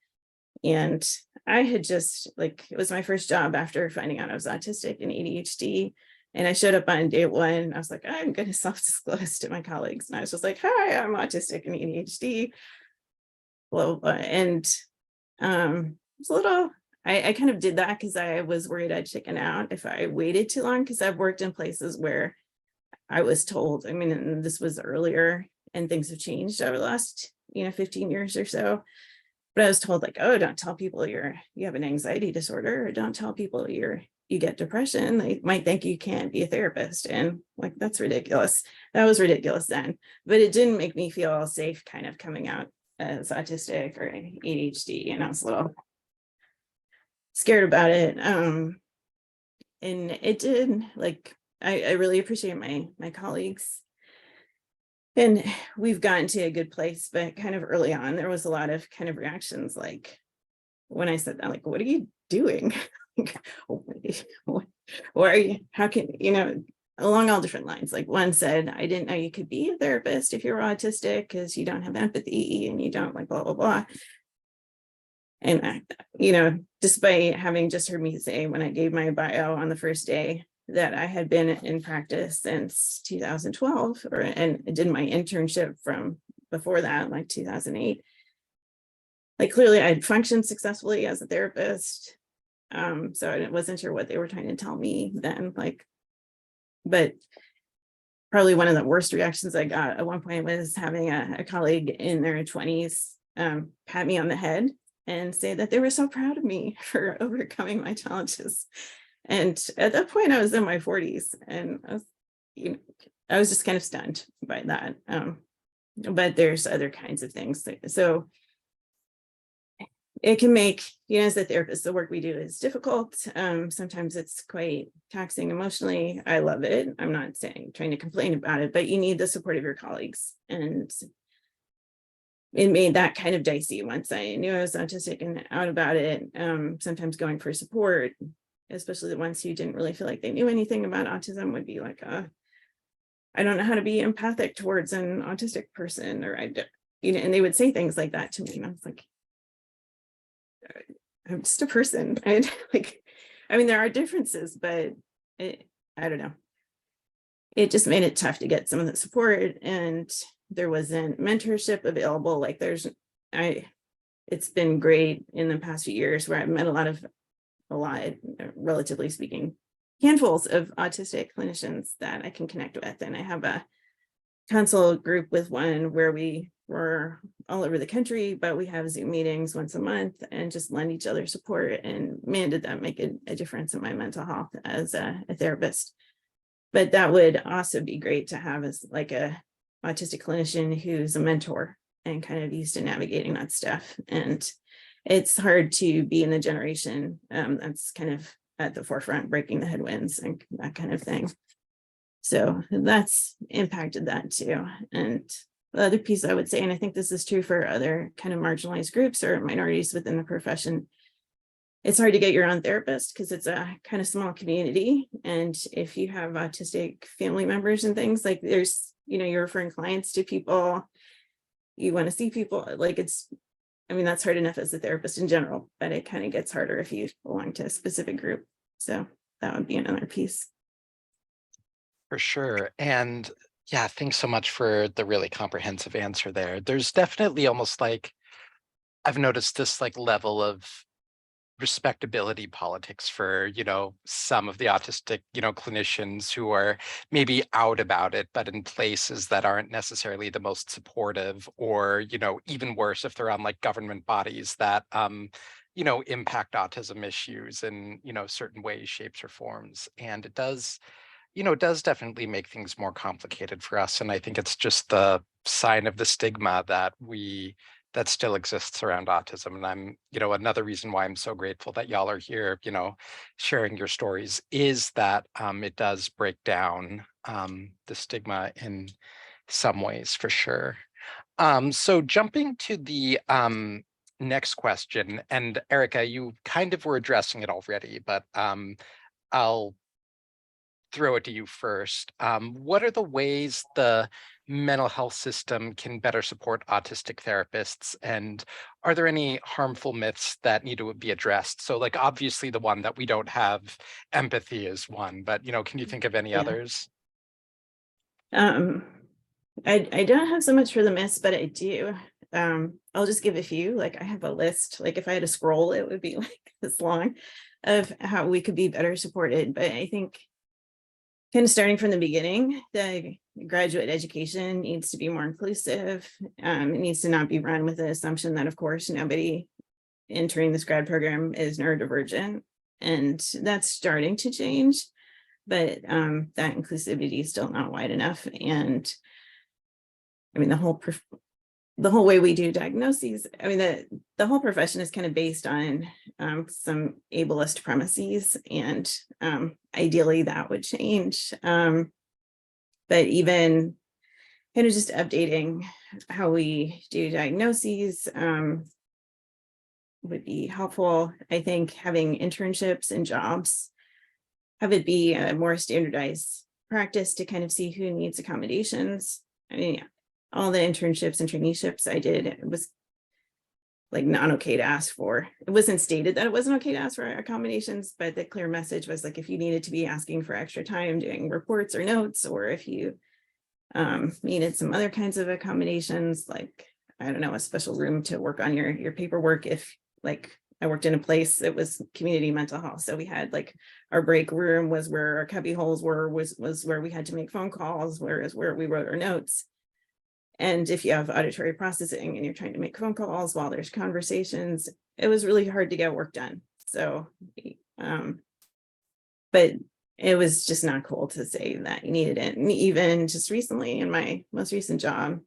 And I had just like, it was my first job after finding out I was autistic and ADHD. And I showed up on day one. I was like, I'm going to self-disclose to my colleagues. And I was just like, hi, I'm autistic and ADHD. Well, and it's a little, I kind of did that because I was worried I'd chicken out if I waited too long, because I've worked in places where I was told, I mean, and this was earlier and things have changed over the last, 15 years or so. But I was told like, oh, don't tell people you have an anxiety disorder, or don't tell people you get depression. They might think you can't be a therapist. And like, that's ridiculous. That was ridiculous then, but it didn't make me feel safe kind of coming out as autistic or ADHD. And I was a little scared about it. And it did, like, I really appreciate my colleagues. And we've gotten to a good place, but kind of early on, there was a lot of kind of reactions. Like when I said that, like, what are you doing? What are you, how can, along all different lines. Like one said, I didn't know you could be a therapist if you're autistic because you don't have empathy and you don't like blah, blah, blah. And, despite having just heard me say when I gave my bio on the first day that I had been in practice since 2012 and did my internship from before that, like 2008. Like clearly I'd functioned successfully as a therapist. So I wasn't sure what they were trying to tell me then, but probably one of the worst reactions I got at one point was having a colleague in their 20s pat me on the head and say that they were so proud of me for overcoming my challenges. And at that point I was in my 40s and I was just kind of stunned by that. But there's other kinds of things. So it can make, as a therapist, the work we do is difficult. Sometimes it's quite taxing emotionally. I love it. I'm not trying to complain about it, but you need the support of your colleagues. And it made that kind of dicey once I knew I was autistic and out about it. Sometimes going for support, especially the ones who didn't really feel like they knew anything about autism, would be like, I don't know how to be empathic towards an autistic person, or and they would say things like that to me. And I was like, I'm just a person. And there are differences, but I don't know. It just made it tough to get some of the support, and there wasn't mentorship available. Like it's been great in the past few years where I've met a lot, relatively speaking, handfuls of autistic clinicians that I can connect with. And I have a consult group with one where we're all over the country, but we have Zoom meetings once a month and just lend each other support. And man, did that make a difference in my mental health as a therapist. But that would also be great to have as like a autistic clinician who's a mentor and kind of used to navigating that stuff. And it's hard to be in the generation that's kind of at the forefront, breaking the headwinds and that kind of thing. So that's impacted that too. And the other piece I would say, and I think this is true for other kind of marginalized groups or minorities within the profession, it's hard to get your own therapist because it's a kind of small community. And if you have autistic family members and things, like there's you're referring clients to people, you want to see people, like I mean, that's hard enough as a therapist in general, but it kind of gets harder if you belong to a specific group. So that would be another piece. For sure. And yeah, thanks so much for the really comprehensive answer there. There's definitely almost like I've noticed this like level of respectability politics for, some of the autistic, clinicians who are maybe out about it, but in places that aren't necessarily the most supportive, or, even worse, if they're on like government bodies that impact autism issues in, certain ways, shapes, or forms. And it does definitely make things more complicated for us. And I think it's just the sign of the stigma that still exists around autism. And I'm, another reason why I'm so grateful that y'all are here, sharing your stories, is that it does break down the stigma in some ways, for sure. So jumping to the next question, and Erica, you kind of were addressing it already, but I'll throw it to you first. What are the ways the mental health system can better support autistic therapists? And are there any harmful myths that need to be addressed? So like, obviously the one that we don't have empathy is one, but can you think of any Yeah. others? I don't have so much for the myths, but I do. I'll just give a few. Like I have a list, like if I had a scroll, it would be like this long, of how we could be better supported. But I think kind of starting from the beginning, the graduate education needs to be more inclusive. It needs to not be run with the assumption that, of course, nobody entering this grad program is neurodivergent. And that's starting to change, but that inclusivity is still not wide enough. And I mean, the whole way we do diagnoses, I mean, the whole profession is kind of based on some ableist premises, and ideally that would change. But even kind of just updating how we do diagnoses would be helpful. I think having internships and jobs, have it be a more standardized practice to kind of see who needs accommodations. I mean, all the internships and traineeships I did, it was like not okay to ask for. It wasn't stated that it wasn't okay to ask for accommodations, but the clear message was like, if you needed to be asking for extra time doing reports or notes, or if you needed some other kinds of accommodations, like, I don't know, a special room to work on your paperwork. If like I worked in a place that was community mental health, so we had like our break room was where our cubby holes were, was where we had to make phone calls, whereas where we wrote our notes. And if you have auditory processing and you're trying to make phone calls while there's conversations, it was really hard to get work done. So, but it was just not cool to say that you needed it. And even just recently in my most recent job,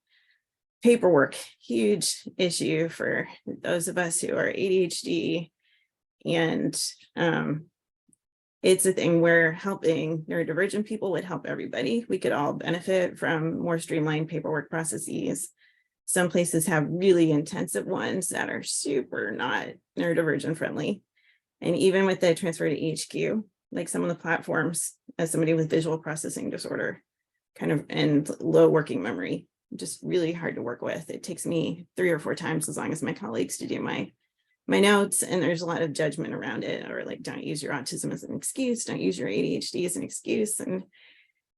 paperwork, huge issue for those of us who are ADHD. And it's a thing where helping neurodivergent people would help everybody. We could all benefit from more streamlined paperwork processes. Some places have really intensive ones that are super not neurodivergent friendly. And even with the transfer to HQ, like some of the platforms, as somebody with visual processing disorder, kind of, and low working memory, just really hard to work with. It takes me 3 or 4 times as long as my colleagues to do my notes, and there's a lot of judgment around it, or like, don't use your autism as an excuse, don't use your ADHD as an excuse, and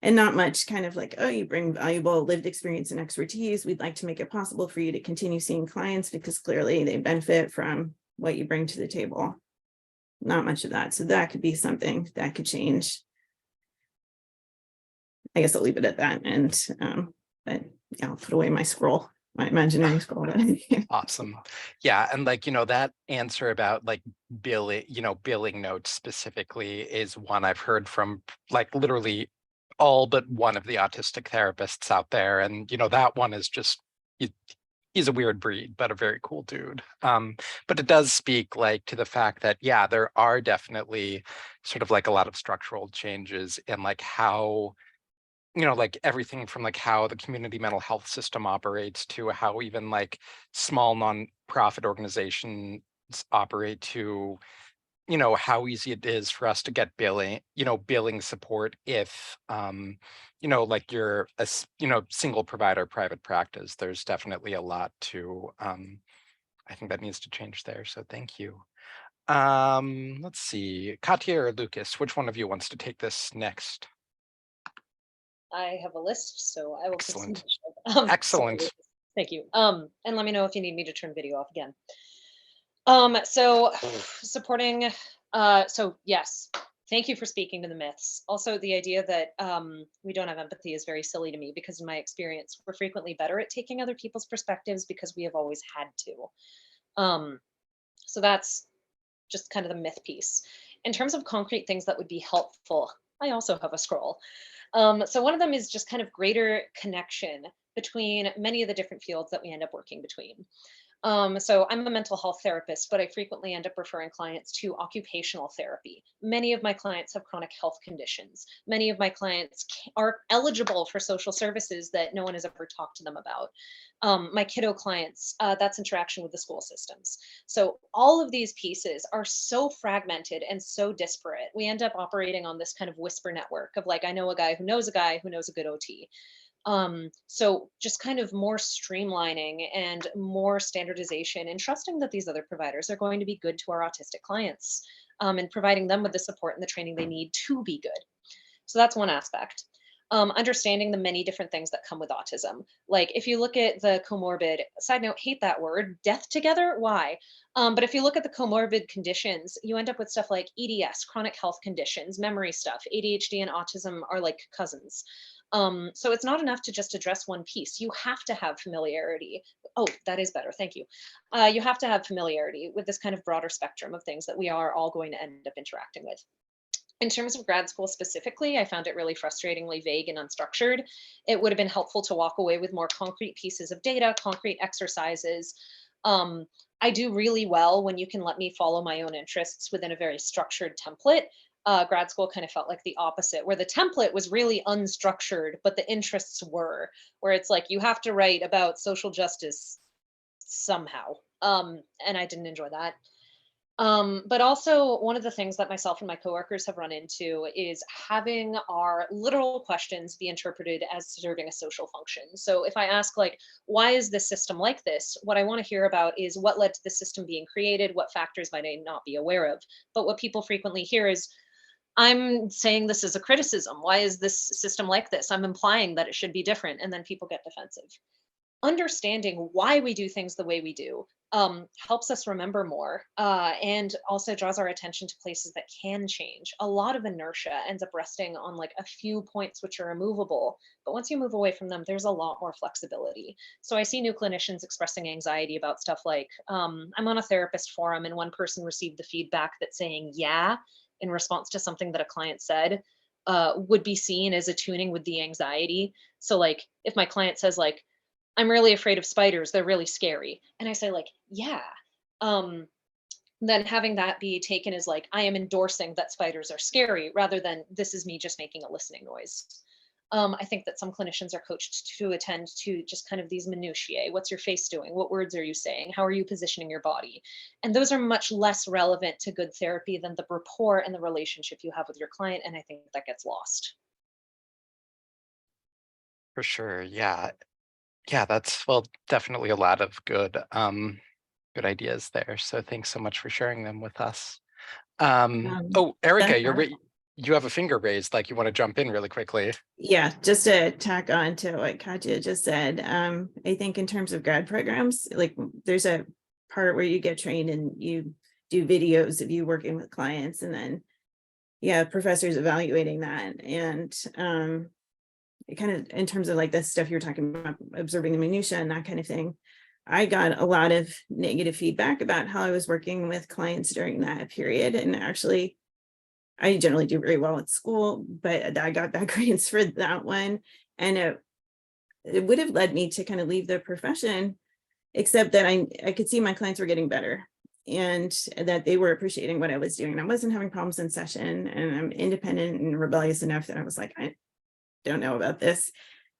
not much kind of like, oh, you bring valuable lived experience and expertise, we'd like to make it possible for you to continue seeing clients because clearly they benefit from what you bring to the table. Not much of that. So that could be something that could change. I guess I'll leave it at that. And but yeah, I'll put away my scroll, my imaginary scroll. Awesome. Yeah. And like, that answer about like billing, billing notes specifically is one I've heard from like literally all but one of the autistic therapists out there. And, that one is just, he's a weird breed, but a very cool dude. But it does speak like to the fact that, yeah, there are definitely sort of like a lot of structural changes in like how, like everything from like how the community mental health system operates to how even like small nonprofit organizations operate to you know, how easy it is for us to get billing support if, you know, like you're a, you know, single provider private practice. There's definitely a lot to, I think that needs to change there. So thank you. Let's see, Katya or Lucas, which one of you wants to take this next? I have a list, so I will take some Excellent. initiative. Excellent. Sorry, thank you. And let me know if you need me to turn video off again. So supporting, so yes, thank you for speaking to the myths. Also, the idea that we don't have empathy is very silly to me because in my experience, we're frequently better at taking other people's perspectives because we have always had to. So that's just kind of the myth piece. In terms of concrete things that would be helpful, I also have a scroll. So one of them is just kind of greater connection between many of the different fields that we end up working between. So I'm a mental health therapist, but I frequently end up referring clients to occupational therapy. Many of my clients have chronic health conditions. Many of my clients are eligible for social services that no one has ever talked to them about. My kiddo clients, that's interaction with the school systems. So all of these pieces are so fragmented and so disparate. We end up operating on this kind of whisper network of like, I know a guy who knows a guy who knows a good OT. So just kind of more streamlining and more standardization and trusting that these other providers are going to be good to our autistic clients, and providing them with the support and the training they need to be good. So that's one aspect. Understanding the many different things that come with autism. Like if you look at the comorbid, side note, hate that word, death together, why? But if you look at the comorbid conditions, you end up with stuff like EDS, chronic health conditions, memory stuff, ADHD and autism are like cousins. So it's not enough to just address one piece. You have to have familiarity. Oh, that is better. Thank you. You have to have familiarity with this kind of broader spectrum of things that we are all going to end up interacting with. In terms of grad school specifically, I found it really frustratingly vague and unstructured. It would have been helpful to walk away with more concrete pieces of data, concrete exercises. I do really well when you can let me follow my own interests within a very structured template. Grad school kind of felt like the opposite, where the template was really unstructured, but the interests were, where it's like you have to write about social justice somehow. And I didn't enjoy that. But also one of the things that myself and my coworkers have run into is having our literal questions be interpreted as serving a social function. So if I ask like, why is this system like this? What I want to hear about is what led to the system being created, what factors might I not be aware of. But what people frequently hear is, I'm saying this is a criticism. Why is this system like this? I'm implying that it should be different. And then people get defensive. Understanding why we do things the way we do helps us remember more, and also draws our attention to places that can change. A lot of inertia ends up resting on like a few points which are immovable, but once you move away from them, there's a lot more flexibility. So I see new clinicians expressing anxiety about stuff like, I'm on a therapist forum and one person received the feedback that saying yeah in response to something that a client said would be seen as attuning with the anxiety. So like if my client says like, I'm really afraid of spiders. They're really scary. And I say like, yeah. Then having that be taken as like, I am endorsing that spiders are scary rather than this is me just making a listening noise. I think that some clinicians are coached to attend to just kind of these minutiae. What's your face doing? What words are you saying? How are you positioning your body? And those are much less relevant to good therapy than the rapport and the relationship you have with your client. And I think that gets lost. For sure. Yeah. Yeah, that's, well, definitely a lot of good ideas there. So thanks so much for sharing them with us. Oh, Erica, you have a finger raised, like you want to jump in really quickly. Yeah, just to tack on to what Katya just said, I think in terms of grad programs, like there's a part where you get trained and you do videos of you working with clients, and then professors evaluating that. And kind of in terms of like the stuff you're talking about, observing the minutia and that kind of thing, I got a lot of negative feedback about how I was working with clients during that period. And actually, I generally do very well at school, but I got bad grades for that one. And it would have led me to kind of leave the profession, except that I could see my clients were getting better and that they were appreciating what I was doing. I wasn't having problems in session, and I'm independent and rebellious enough that I was like, I don't know about this.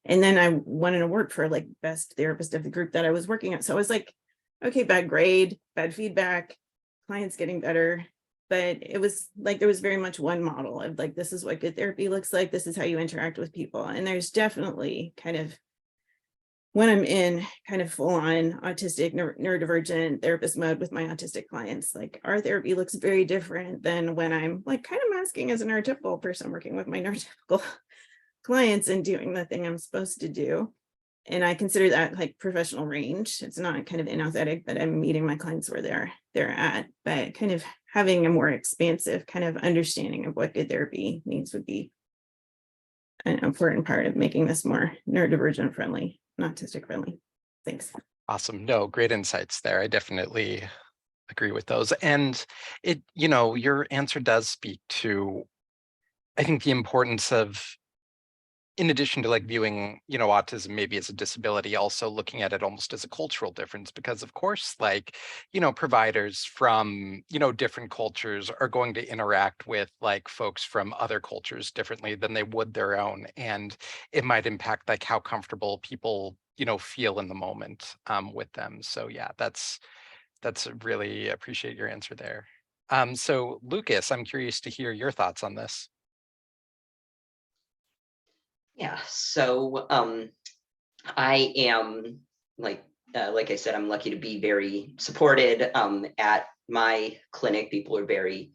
And then I won an award for like best therapist of the group that I was working at. So I was like, okay, bad grade, bad feedback, clients getting better, but it was like there was very much one model of like, this is what good therapy looks like, this is how you interact with people. And there's definitely kind of, when I'm in kind of full on autistic neurodivergent therapist mode with my autistic clients, like our therapy looks very different than when I'm like kind of masking as a neurotypical person working with my neurotypical clients and doing the thing I'm supposed to do. And I consider that like professional range. It's not kind of inauthentic, but I'm meeting my clients where they're at, but kind of having a more expansive kind of understanding of what good therapy means would be an important part of making this more neurodivergent friendly, not autistic friendly. Thanks. Awesome. No, great insights there. I definitely agree with those. And it, your answer does speak to, I think, the importance of, in addition to like viewing, autism maybe as a disability, also looking at it almost as a cultural difference, because of course, like, providers from, different cultures are going to interact with like folks from other cultures differently than they would their own. And it might impact like how comfortable people, feel in the moment with them. So yeah, that's really appreciate your answer there. So Lucas, I'm curious to hear your thoughts on this. Yeah, so I am like I said, I'm lucky to be very supported at my clinic. People are very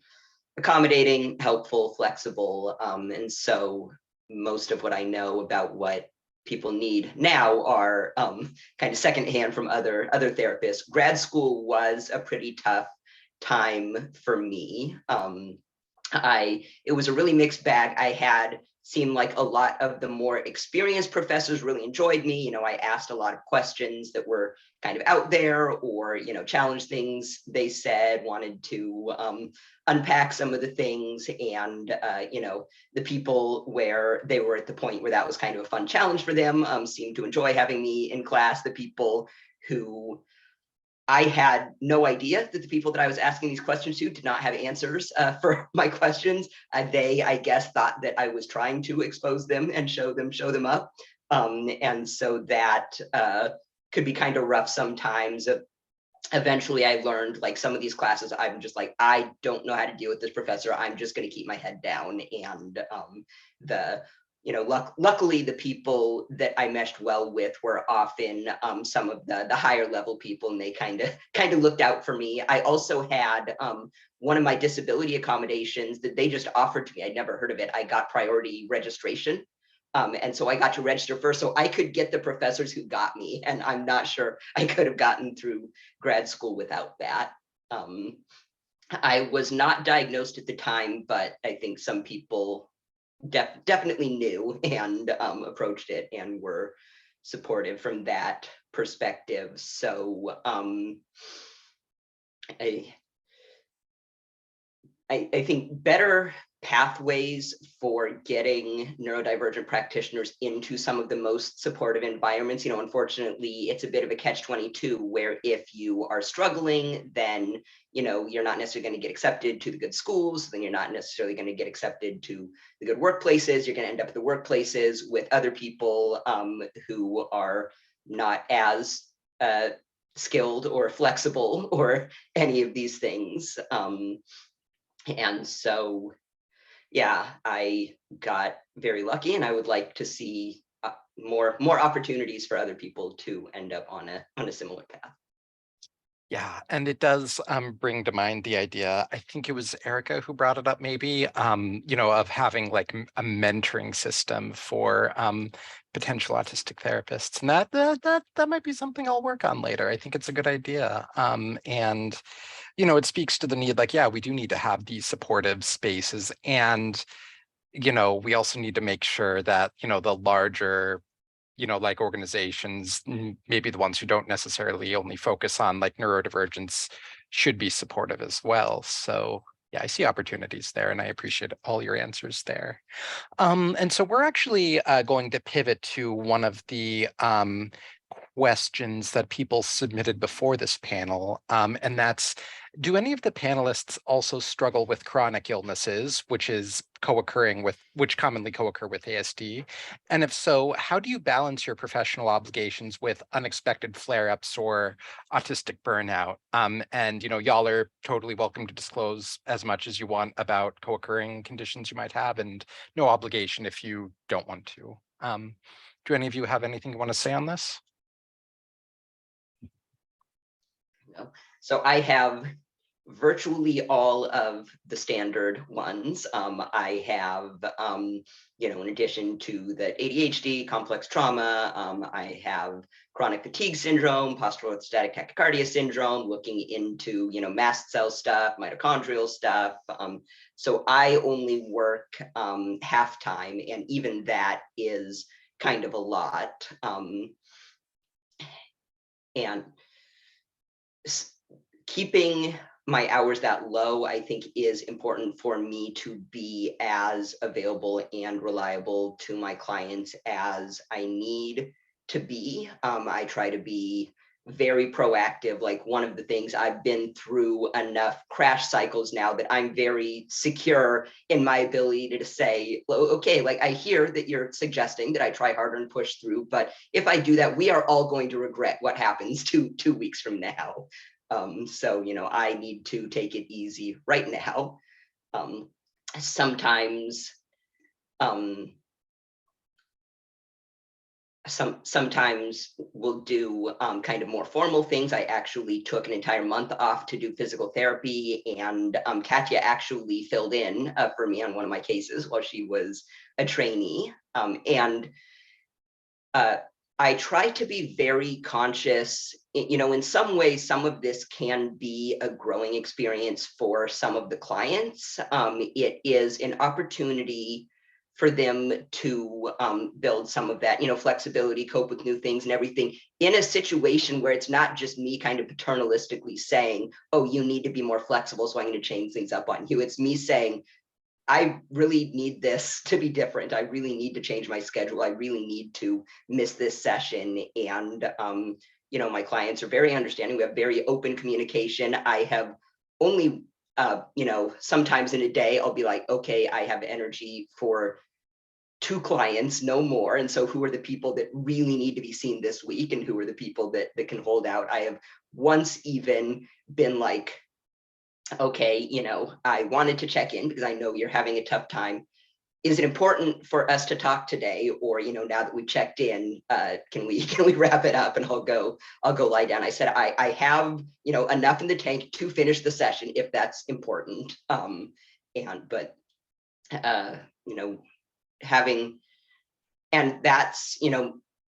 accommodating, helpful, flexible, and so most of what I know about what people need now are kind of secondhand from other therapists. Grad school was a pretty tough time for me. It was a really mixed bag. I had seemed like a lot of the more experienced professors really enjoyed me. I asked a lot of questions that were kind of out there, or challenged things they said, wanted to unpack some of the things. And the people where they were at the point where that was kind of a fun challenge for them seemed to enjoy having me in class. The people who I had no idea that the people that I was asking these questions to did not have answers for my questions. They, I guess, thought that I was trying to expose them and show them up. And so that could be kind of rough sometimes. Eventually, I learned, like, some of these classes, I'm just like, I don't know how to deal with this professor. I'm just going to keep my head down. And luckily the people that I meshed well with were often some of the higher level people, and they kind of looked out for me. I also had one of my disability accommodations that they just offered to me. I'd never heard of it. I got priority registration. And so I got to register first so I could get the professors who got me. And I'm not sure I could have gotten through grad school without that. I was not diagnosed at the time, but I think some people definitely knew and approached it and were supportive from that perspective. So I think better pathways for getting neurodivergent practitioners into some of the most supportive environments. Unfortunately, it's a bit of a catch-22 where if you are struggling, then you're not necessarily going to get accepted to the good schools, then you're not necessarily going to get accepted to the good workplaces. You're going to end up at the workplaces with other people who are not as skilled or flexible or any of these things. And so, yeah, I got very lucky, and I would like to see more opportunities for other people to end up on a similar path. Yeah, and it does bring to mind the idea, I think it was Erica who brought it up maybe, of having like a mentoring system for potential autistic therapists. And that might be something I'll work on later. I think it's a good idea. And it speaks to the need, like, yeah, we do need to have these supportive spaces. And, we also need to make sure that, the larger like organizations, maybe the ones who don't necessarily only focus on like neurodivergence, should be supportive as well. So yeah, I see opportunities there, and I appreciate all your answers there. And so we're actually going to pivot to one of the questions that people submitted before this panel. And that's, do any of the panelists also struggle with chronic illnesses, which commonly co-occur with ASD? And if so, how do you balance your professional obligations with unexpected flare-ups or autistic burnout? And y'all are totally welcome to disclose as much as you want about co-occurring conditions you might have, and no obligation if you don't want to. Do any of you have anything you want to say on this? No. So I have virtually all of the standard ones. I have, in addition to the ADHD, complex trauma, I have chronic fatigue syndrome, postural orthostatic tachycardia syndrome, looking into, mast cell stuff, mitochondrial stuff. So I only work half-time, and even that is kind of a lot. And keeping my hours that low, I think, is important for me to be as available and reliable to my clients as I need to be. I try to be very proactive. Like, one of the things, I've been through enough crash cycles now that I'm very secure in my ability to say, well, okay, like, I hear that you're suggesting that I try harder and push through, but if I do that, we are all going to regret what happens 2 weeks from now. So, I need to take it easy right now. Sometimes we'll do kind of more formal things. I actually took an entire month off to do physical therapy, and Katya actually filled in for me on one of my cases while she was a trainee. I try to be very conscious. In some ways, some of this can be a growing experience for some of the clients. It is an opportunity for them to build some of that, flexibility, cope with new things and everything, in a situation where it's not just me kind of paternalistically saying, oh, you need to be more flexible, so I'm going to change things up on you. It's me saying, I really need this to be different. I really need to change my schedule. I really need to miss this session. And, my clients are very understanding. We have very open communication. I have only, sometimes in a day, I'll be like, okay, I have energy for 2 clients, no more. And so who are the people that really need to be seen this week? And who are the people that can hold out? I have once even been like, okay, I wanted to check in because I know you're having a tough time. Is it important for us to talk today? Or, now that we checked in, can we wrap it up and I'll go lie down. I said, I have, enough in the tank to finish the session if that's important. Having, and that's,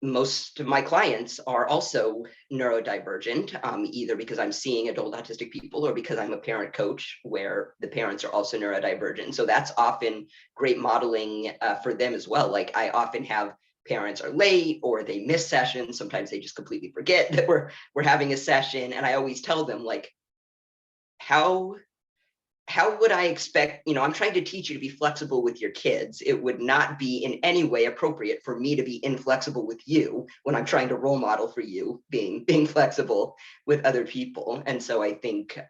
most of my clients are also neurodivergent, either because I'm seeing adult autistic people or because I'm a parent coach where the parents are also neurodivergent. So that's often great modeling for them as well. Like, I often have parents are late or they miss sessions. Sometimes they just completely forget that we're having a session. And I always tell them, like, how would I expect, I'm trying to teach you to be flexible with your kids. It would not be in any way appropriate for me to be inflexible with you when I'm trying to role model for you being flexible with other people. And so I think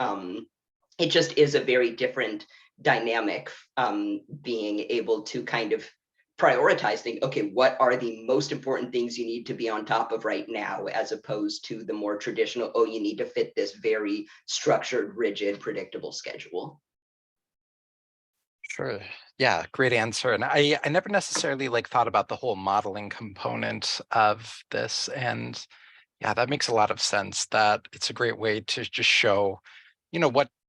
it just is a very different dynamic, being able to kind of prioritize things. Okay, what are the most important things you need to be on top of right now, as opposed to the more traditional, oh, you need to fit this very structured, rigid, predictable schedule. Sure. Yeah, great answer. And I never necessarily thought about the whole modeling component of this. And yeah, that makes a lot of sense, that it's a great way to just show,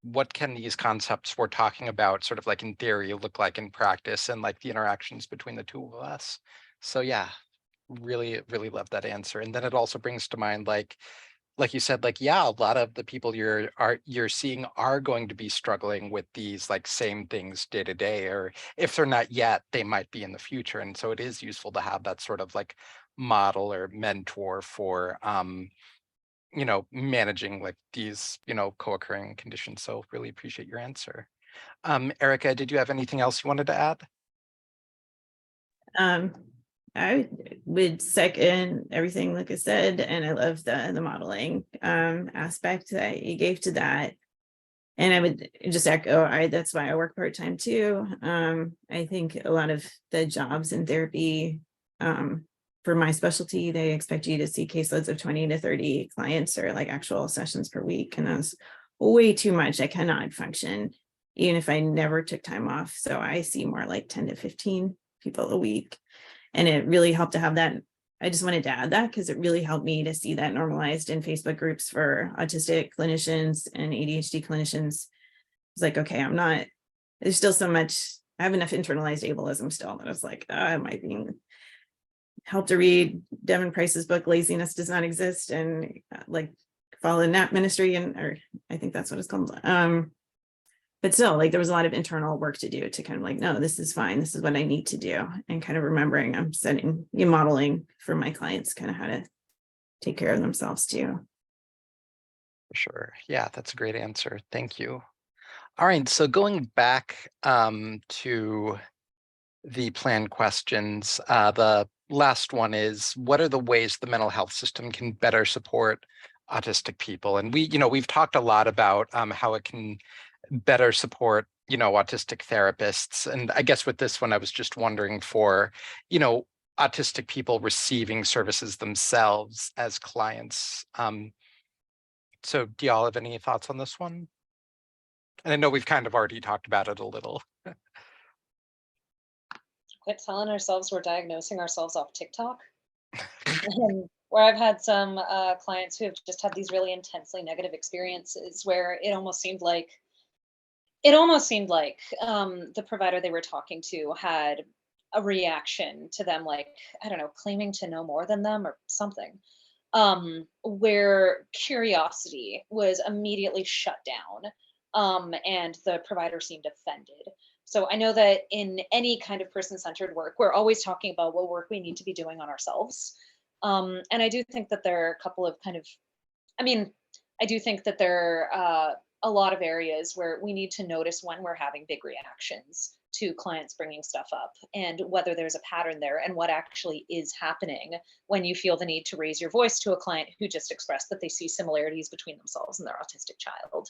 what can these concepts we're talking about sort of like in theory look like in practice, and like the interactions between the two of us. So yeah, really, really love that answer. And then it also brings to mind, like you said, yeah, a lot of the people you're seeing are going to be struggling with these same things day to day, or if they're not yet, they might be in the future. And so it is useful to have that sort of model or mentor for managing these co-occurring conditions. So really appreciate your answer. Erica, did you have anything else you wanted to add? I would second everything Lucas said, and I love the modeling aspect that you gave to that. And I would just echo, that's why I work part-time too. I think a lot of the jobs in therapy, for my specialty, they expect you to see caseloads of 20 to 30 clients or like actual sessions per week. And that's way too much. I cannot function even if I never took time off. So I see more like 10 to 15 people a week. And it really helped to have that. I just wanted to add that because it really helped me to see that normalized in Facebook groups for autistic clinicians and ADHD clinicians. It's like, okay, there's still so much, I have enough internalized ableism still that I was like, am I being helped to read Devin Price's book, Laziness Does Not Exist, and like follow nap ministry, or I think that's what it's called. But still, like there was a lot of internal work to do to kind of like, no, this is fine. This is what I need to do. And kind of remembering I'm setting, modeling for my clients, kind of how to take care of themselves too. Sure. Yeah, that's a great answer. Thank you. All right. So going back to the plan questions, the last one is, what are the ways the mental health system can better support autistic people? And we've talked a lot about how it can better support, autistic therapists. And I guess with this one, I was just wondering for, autistic people receiving services themselves as clients. So do y'all have any thoughts on this one? And I know we've kind of already talked about it a little. Quit telling ourselves we're diagnosing ourselves off TikTok. Where I've had some clients who have just had these really intensely negative experiences where it almost seemed like the provider they were talking to had a reaction to them, like, I don't know, claiming to know more than them or something, where curiosity was immediately shut down, and the provider seemed offended. So I know that in any kind of person-centered work, we're always talking about what work we need to be doing on ourselves. And I do think that there are a couple of I do think that there are a lot of areas where we need to notice when we're having big reactions to clients bringing stuff up and whether there's a pattern there and what actually is happening when you feel the need to raise your voice to a client who just expressed that they see similarities between themselves and their autistic child.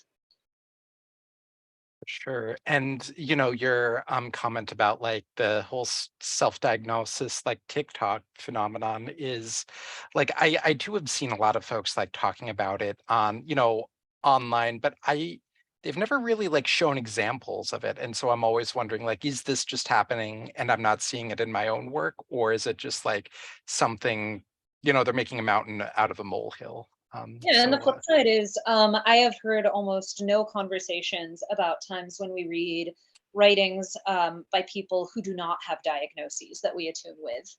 Sure. And your comment about like the whole self-diagnosis, like TikTok phenomenon is like, I too have seen a lot of folks like talking about it on, online, but they've never really like shown examples of it. And so I'm always wondering, like, is this just happening and I'm not seeing it in my own work, or is it just like something, they're making a mountain out of a molehill? Yeah, and the So flip side is I have heard almost no conversations about times when we read writings by people who do not have diagnoses that we attune with.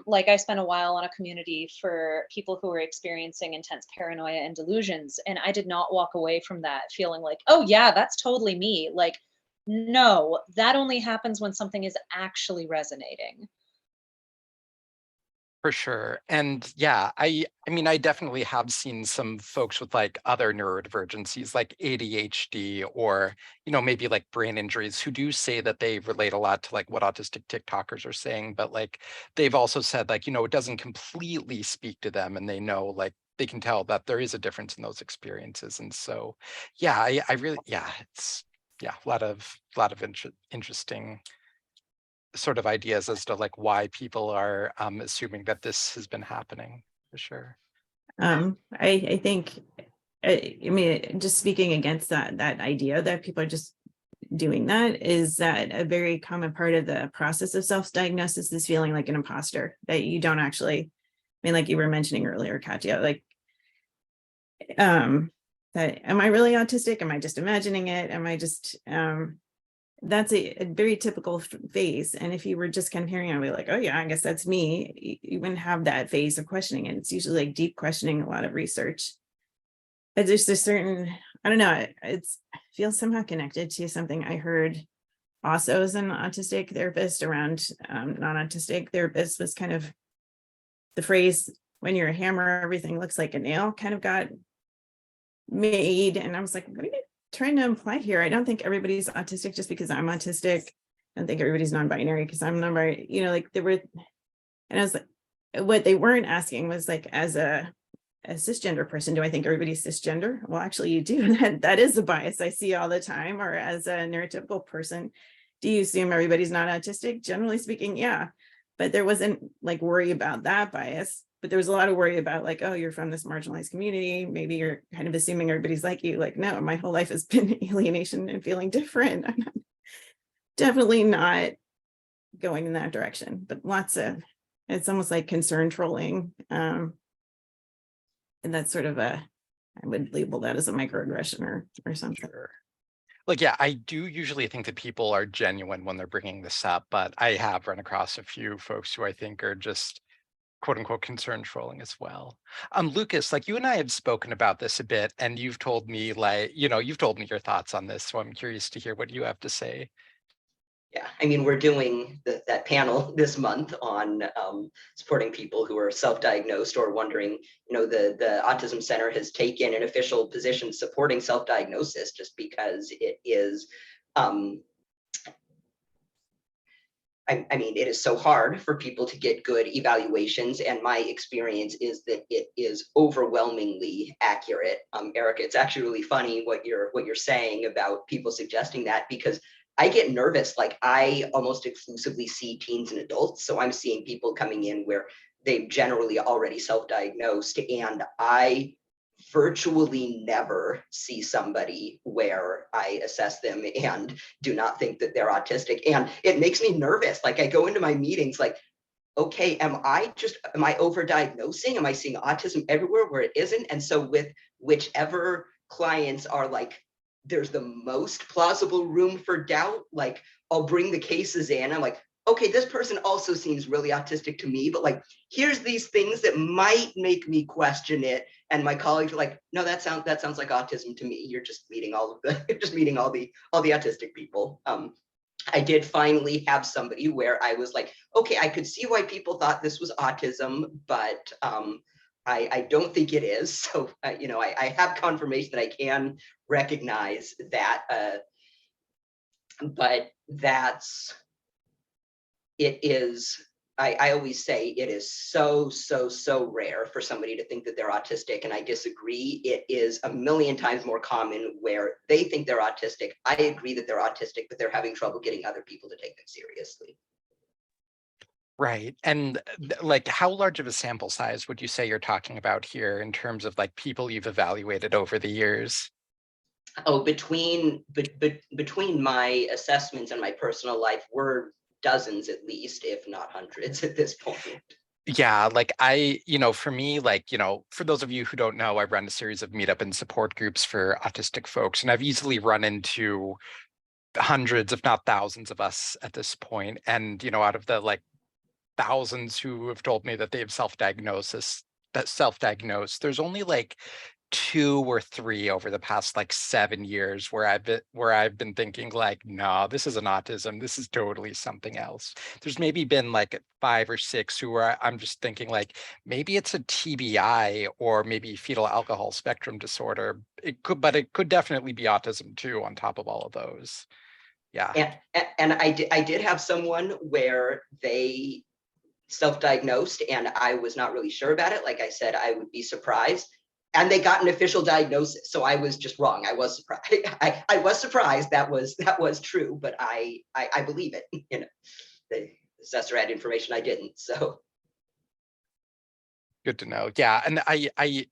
Like I spent a while on a community for people who were experiencing intense paranoia and delusions, and I did not walk away from that feeling like, oh yeah, that's totally me. Like, no, that only happens when something is actually resonating. for sure. And yeah, I mean, I definitely have seen some folks with like other neurodivergencies like ADHD or, maybe like brain injuries who do say that they relate a lot to like what autistic TikTokers are saying, but like they've also said like, it doesn't completely speak to them and they know like they can tell that there is a difference in those experiences. And so, yeah, I really, yeah, it's, yeah, a lot of interesting sort of ideas as to like why people are assuming that this has been happening, for sure. I think, I mean, just speaking against that idea that people are just doing that, is that a very common part of the process of self-diagnosis is feeling like an imposter, that you don't actually, I mean, like you were mentioning earlier, Katya, like, that, am I really autistic? Am I just imagining it? Am I just, that's a very typical phase. And if you were just kind of hearing it, like, oh yeah, I guess that's me, you wouldn't have that phase of questioning it. It's usually like deep questioning, a lot of research. But there's a certain, I don't know, it feels somehow connected to something I heard also as an autistic therapist around non-autistic therapists, was kind of the phrase, when you're a hammer, everything looks like a nail, kind of got made. And I was like, what are you trying to imply here? I don't think everybody's autistic just because I'm autistic. I don't think everybody's non-binary because I'm non-binary. Like there were And I was like, what they weren't asking was like, as a cisgender person, do I think everybody's cisgender? Well, actually you do. That is a bias I see all the time. Or as a neurotypical person, do you assume everybody's not autistic? Generally speaking, yeah. But there wasn't like worry about that bias. But there was a lot of worry about like, oh, you're from this marginalized community. Maybe you're kind of assuming everybody's like you. Like, no, my whole life has been alienation and feeling different. I'm definitely not going in that direction. But it's almost like concern trolling. And that's sort of I would label that as a microaggression or something. Sure. Like, yeah, I do usually think that people are genuine when they're bringing this up, but I have run across a few folks who I think are just quote unquote concern trolling as well. Lucas, like you and I have spoken about this a bit, and you've told me you've told me your thoughts on this. So I'm curious to hear what you have to say. Yeah, I mean, we're doing that panel this month on supporting people who are self-diagnosed or wondering, the Autism Center has taken an official position supporting self-diagnosis just because it is, I mean, it is so hard for people to get good evaluations, and my experience is that it is overwhelmingly accurate. Erica, it's actually really funny what you're saying about people suggesting that, because I get nervous. Like, I almost exclusively see teens and adults, so I'm seeing people coming in where they've generally already self-diagnosed, and I virtually never see somebody where I assess them and do not think that they're autistic. And it makes me nervous. Like, I go into my meetings like, okay, am I overdiagnosing? Am I seeing autism everywhere where it isn't? And so with whichever clients are like, there's the most plausible room for doubt, like, I'll bring the cases in. I'm like, okay, this person also seems really autistic to me, but like, here's these things that might make me question it. And my colleagues are like, no, that sounds like autism to me. You're just meeting all the autistic people. I did finally have somebody where I was like, okay, I could see why people thought this was autism, but I don't think it is. So, I have confirmation that I can recognize that, but it is, I always say it is so rare for somebody to think that they're autistic, and I disagree. It is a million times more common where they think they're autistic. I agree that they're autistic, but they're having trouble getting other people to take them seriously. Right. And like, how large of a sample size would you say you're talking about here in terms of like people you've evaluated over the years? Oh, between my assessments and my personal life, we're dozens at least, if not hundreds at this point. Yeah, like for me, like, for those of you who don't know, I run a series of meetup and support groups for autistic folks, and I've easily run into hundreds, if not thousands of us at this point. And, out of the like thousands who have told me that they've self-diagnosed, there's only like 2 or 3 over the past like 7 years where I've been thinking like, no, this isn't autism. This is totally something else. There's maybe been like 5 or 6 who I'm just thinking like, maybe it's a TBI or maybe fetal alcohol spectrum disorder. But it could definitely be autism too, on top of all of those. Yeah. And I did have someone where they self-diagnosed and I was not really sure about it. Like I said, I would be surprised. And they got an official diagnosis. So I was just wrong. I was surprised. I was surprised that was true, but I believe it. The assessor had information I didn't. So Good to know. Yeah, and I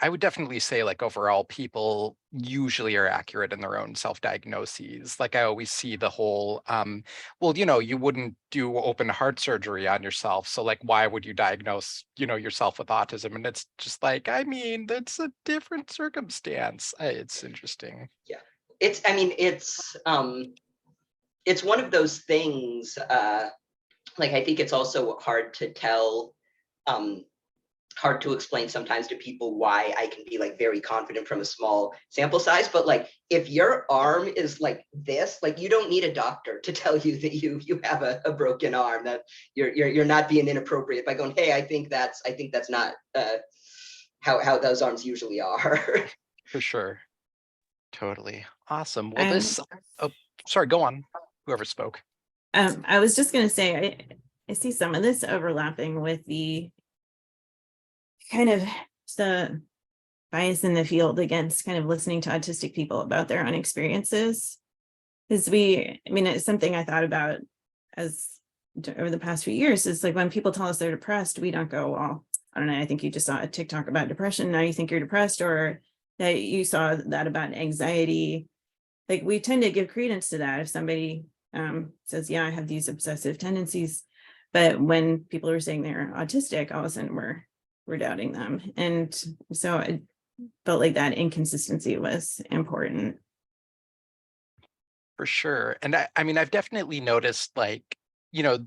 would definitely say like overall people usually are accurate in their own self-diagnoses. Like I always see the whole well, you wouldn't do open heart surgery on yourself. So like why would you diagnose, yourself with autism? And it's just like, I mean, that's a different circumstance. It's interesting. yeah. It's one of those things, like I think it's also hard to tell, hard to explain sometimes to people why I can be like very confident from a small sample size. But like if your arm is like this, like you don't need a doctor to tell you that you have a broken arm, that you're not being inappropriate by going, hey, I think that's not how those arms usually are. For sure. Totally. Awesome. Well, sorry, go on. Whoever spoke. I was just going to say, I see some of this overlapping with the kind of the bias in the field against kind of listening to autistic people about their own experiences. Because it's something I thought about over the past few years, is like when people tell us they're depressed, we don't go, well, I don't know, I think you just saw a TikTok about depression, now you think you're depressed, or that you saw that about anxiety. Like, we tend to give credence to that if somebody says, yeah, I have these obsessive tendencies. But when people are saying they're autistic, all of a sudden we're doubting them. And so I felt like that inconsistency was important. For sure. And I mean, I've definitely noticed, like, you know,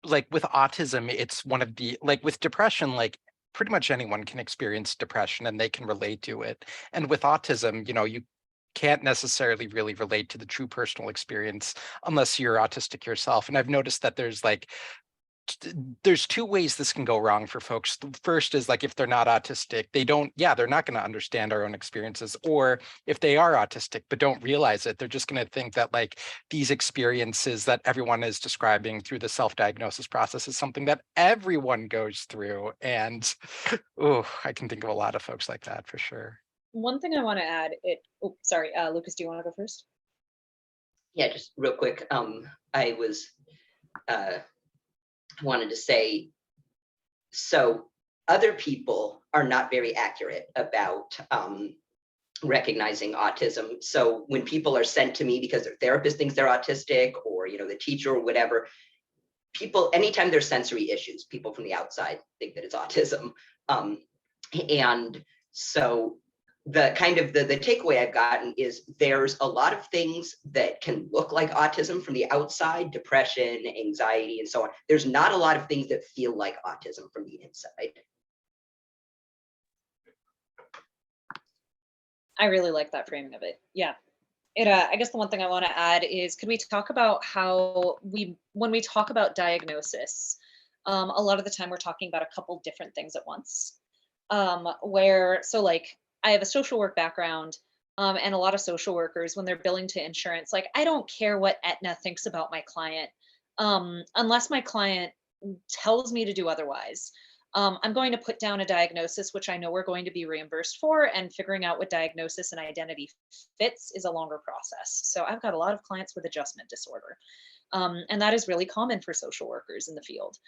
like with autism, it's one of the, like with depression, like pretty much anyone can experience depression and they can relate to it. And with autism, you can't necessarily really relate to the true personal experience unless you're autistic yourself. And I've noticed that there's two ways this can go wrong for folks. The first is, like, if they're not autistic, they're not going to understand our own experiences. Or if they are autistic but don't realize it, they're just going to think that, like, these experiences that everyone is describing through the self-diagnosis process is something that everyone goes through. And oh, I can think of a lot of folks like that for sure. One thing I want to add, sorry, Lucas, do you want to go first? Yeah, just real quick. I wanted to say, so other people are not very accurate about recognizing autism. So when people are sent to me because their therapist thinks they're autistic, or the teacher or whatever, people, anytime there's sensory issues, people from the outside think that it's autism. And so the takeaway I've gotten is there's a lot of things that can look like autism from the outside: depression, anxiety, and so on. There's not a lot of things that feel like autism from the inside. I really like that framing of it. Yeah. I guess the one thing I want to add is, could we talk about how when we talk about diagnosis, a lot of the time we're talking about a couple different things at once. Like, I have a social work background, and a lot of social workers, when they're billing to insurance, like, I don't care what Aetna thinks about my client, unless my client tells me to do otherwise. I'm going to put down a diagnosis, which I know we're going to be reimbursed for, and figuring out what diagnosis and identity fits is a longer process. So I've got a lot of clients with adjustment disorder. And that is really common for social workers in the field.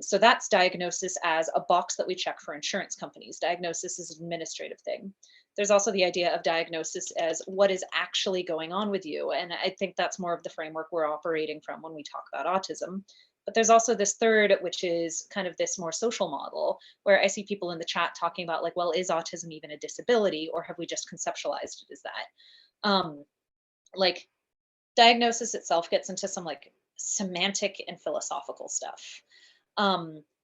So that's diagnosis as a box that we check for insurance companies. Diagnosis is an administrative thing. There's also the idea of diagnosis as what is actually going on with you. And I think that's more of the framework we're operating from when we talk about autism. But there's also this third, which is kind of this more social model, where I see people in the chat talking about, like, well, is autism even a disability, or have we just conceptualized it as that? Like, diagnosis itself gets into some, like, semantic and philosophical stuff.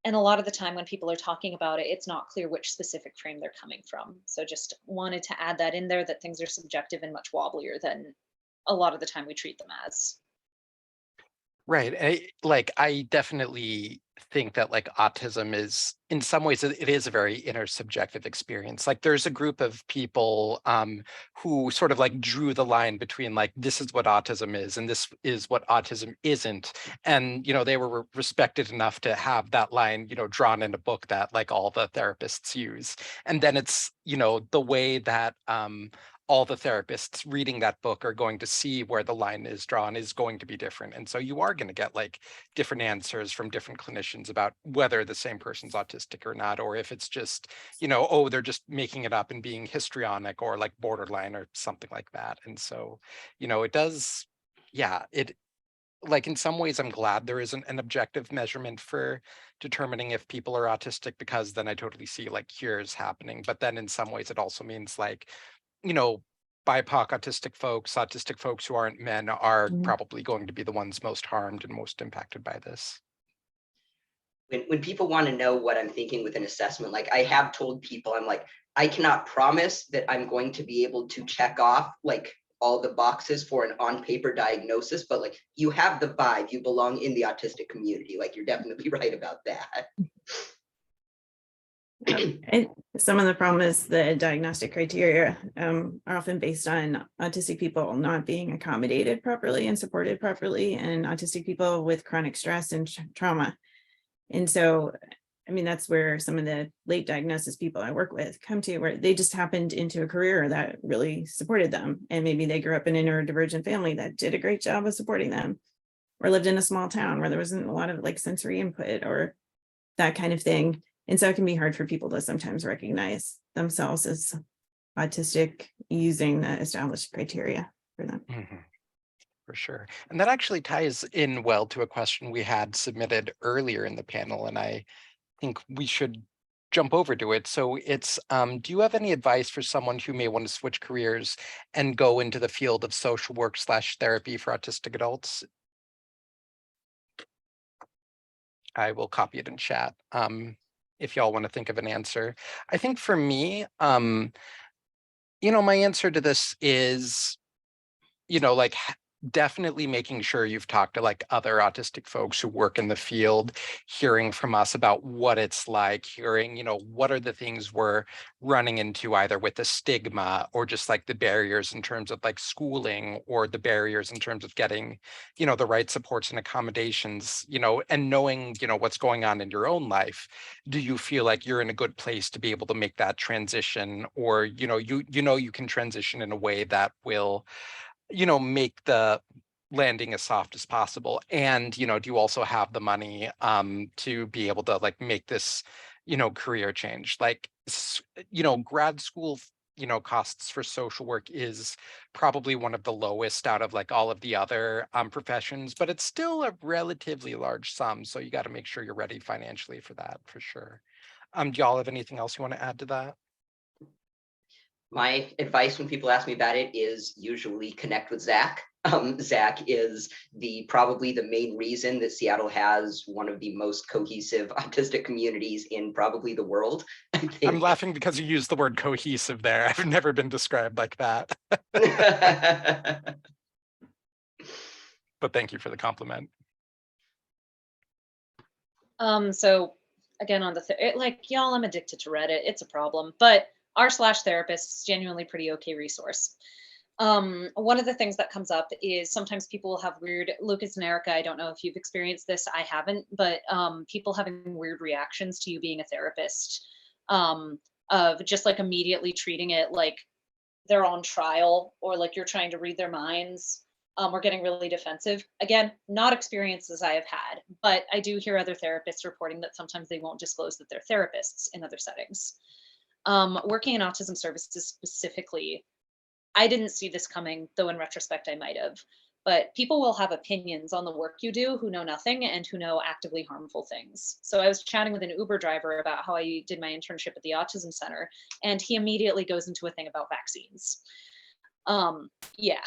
And a lot of the time when people are talking about it, it's not clear which specific frame they're coming from. So just wanted to add that in there, that things are subjective and much wobblier than a lot of the time we treat them as. Right. I definitely think that, like, autism is, in some ways, it is a very intersubjective experience. Like, there's a group of people who sort of, like, drew the line between, like, this is what autism is and this is what autism isn't. And, they were respected enough to have that line, drawn in a book that, like, all the therapists use. And then it's, the way that all the therapists reading that book are going to see where the line is drawn is going to be different. And so you are going to get, like, different answers from different clinicians about whether the same person's autistic or not, or if it's just, oh, they're just making it up and being histrionic or, like, borderline or something like that. And so, it does, yeah, like, in some ways I'm glad there isn't an objective measurement for determining if people are autistic, because then I totally see, like, cures happening. But then in some ways it also means, like, you know, BIPOC autistic folks who aren't men are Mhm. probably going to be the ones most harmed and most impacted by this. When people want to know what I'm thinking with an assessment, like, I have told people, I'm like, I cannot promise that I'm going to be able to check off, like, all the boxes for an on-paper diagnosis, but, like, you have the vibe, you belong in the autistic community. Like, you're definitely right about that. And some of the problem is the diagnostic criteria are often based on autistic people not being accommodated properly and supported properly, and autistic people with chronic stress and trauma. And so, I mean, that's where some of the late diagnosis people I work with come to, where they just happened into a career that really supported them. And maybe they grew up in a neurodivergent family that did a great job of supporting them, or lived in a small town where there wasn't a lot of like sensory input or that kind of thing. And so it can be hard for people to sometimes recognize themselves as autistic using the established criteria for them. Mhm. For sure. And that actually ties in well to a question we had submitted earlier in the panel, and I think we should jump over to it. So it's, do you have any advice for someone who may want to switch careers and go into the field of social work / therapy for autistic adults? I will copy it in chat if y'all want to think of an answer. I think for me, my answer to this is, like definitely making sure you've talked to like other autistic folks who work in the field, hearing from us about what it's like, hearing, what are the things we're running into either with the stigma or just like the barriers in terms of like schooling, or the barriers in terms of getting, the right supports and accommodations, and knowing, what's going on in your own life. Do you feel like you're in a good place to be able to make that transition, or, you can transition in a way that will make the landing as soft as possible? And, do you also have the money to be able to like make this, career change? Like, grad school, costs for social work is probably one of the lowest out of like all of the other professions, but it's still a relatively large sum. So you got to make sure you're ready financially for that, for sure. Do y'all have anything else you want to add to that? My advice when people ask me about it is usually connect with Zach. Zach is probably the main reason that Seattle has one of the most cohesive autistic communities in probably the world. I I'm think. laughing because you used the word cohesive there. I've never been described like that. But thank you for the compliment. So again, on like y'all, I'm addicted to Reddit. It's a problem, but r/therapist is genuinely pretty okay resource. One of the things that comes up is sometimes people will have weird, Lucas and Erica, I don't know if you've experienced this, I haven't, but people having weird reactions to you being a therapist, of just like immediately treating it like they're on trial, or like you're trying to read their minds, or getting really defensive. Again, not experiences I have had, but I do hear other therapists reporting that sometimes they won't disclose that they're therapists in other settings. Working in autism services specifically, I didn't see this coming, though in retrospect I might have. But people will have opinions on the work you do who know nothing and who know actively harmful things. So I was chatting with an Uber driver about how I did my internship at the Autism Center, and he immediately goes into a thing about vaccines. Yeah.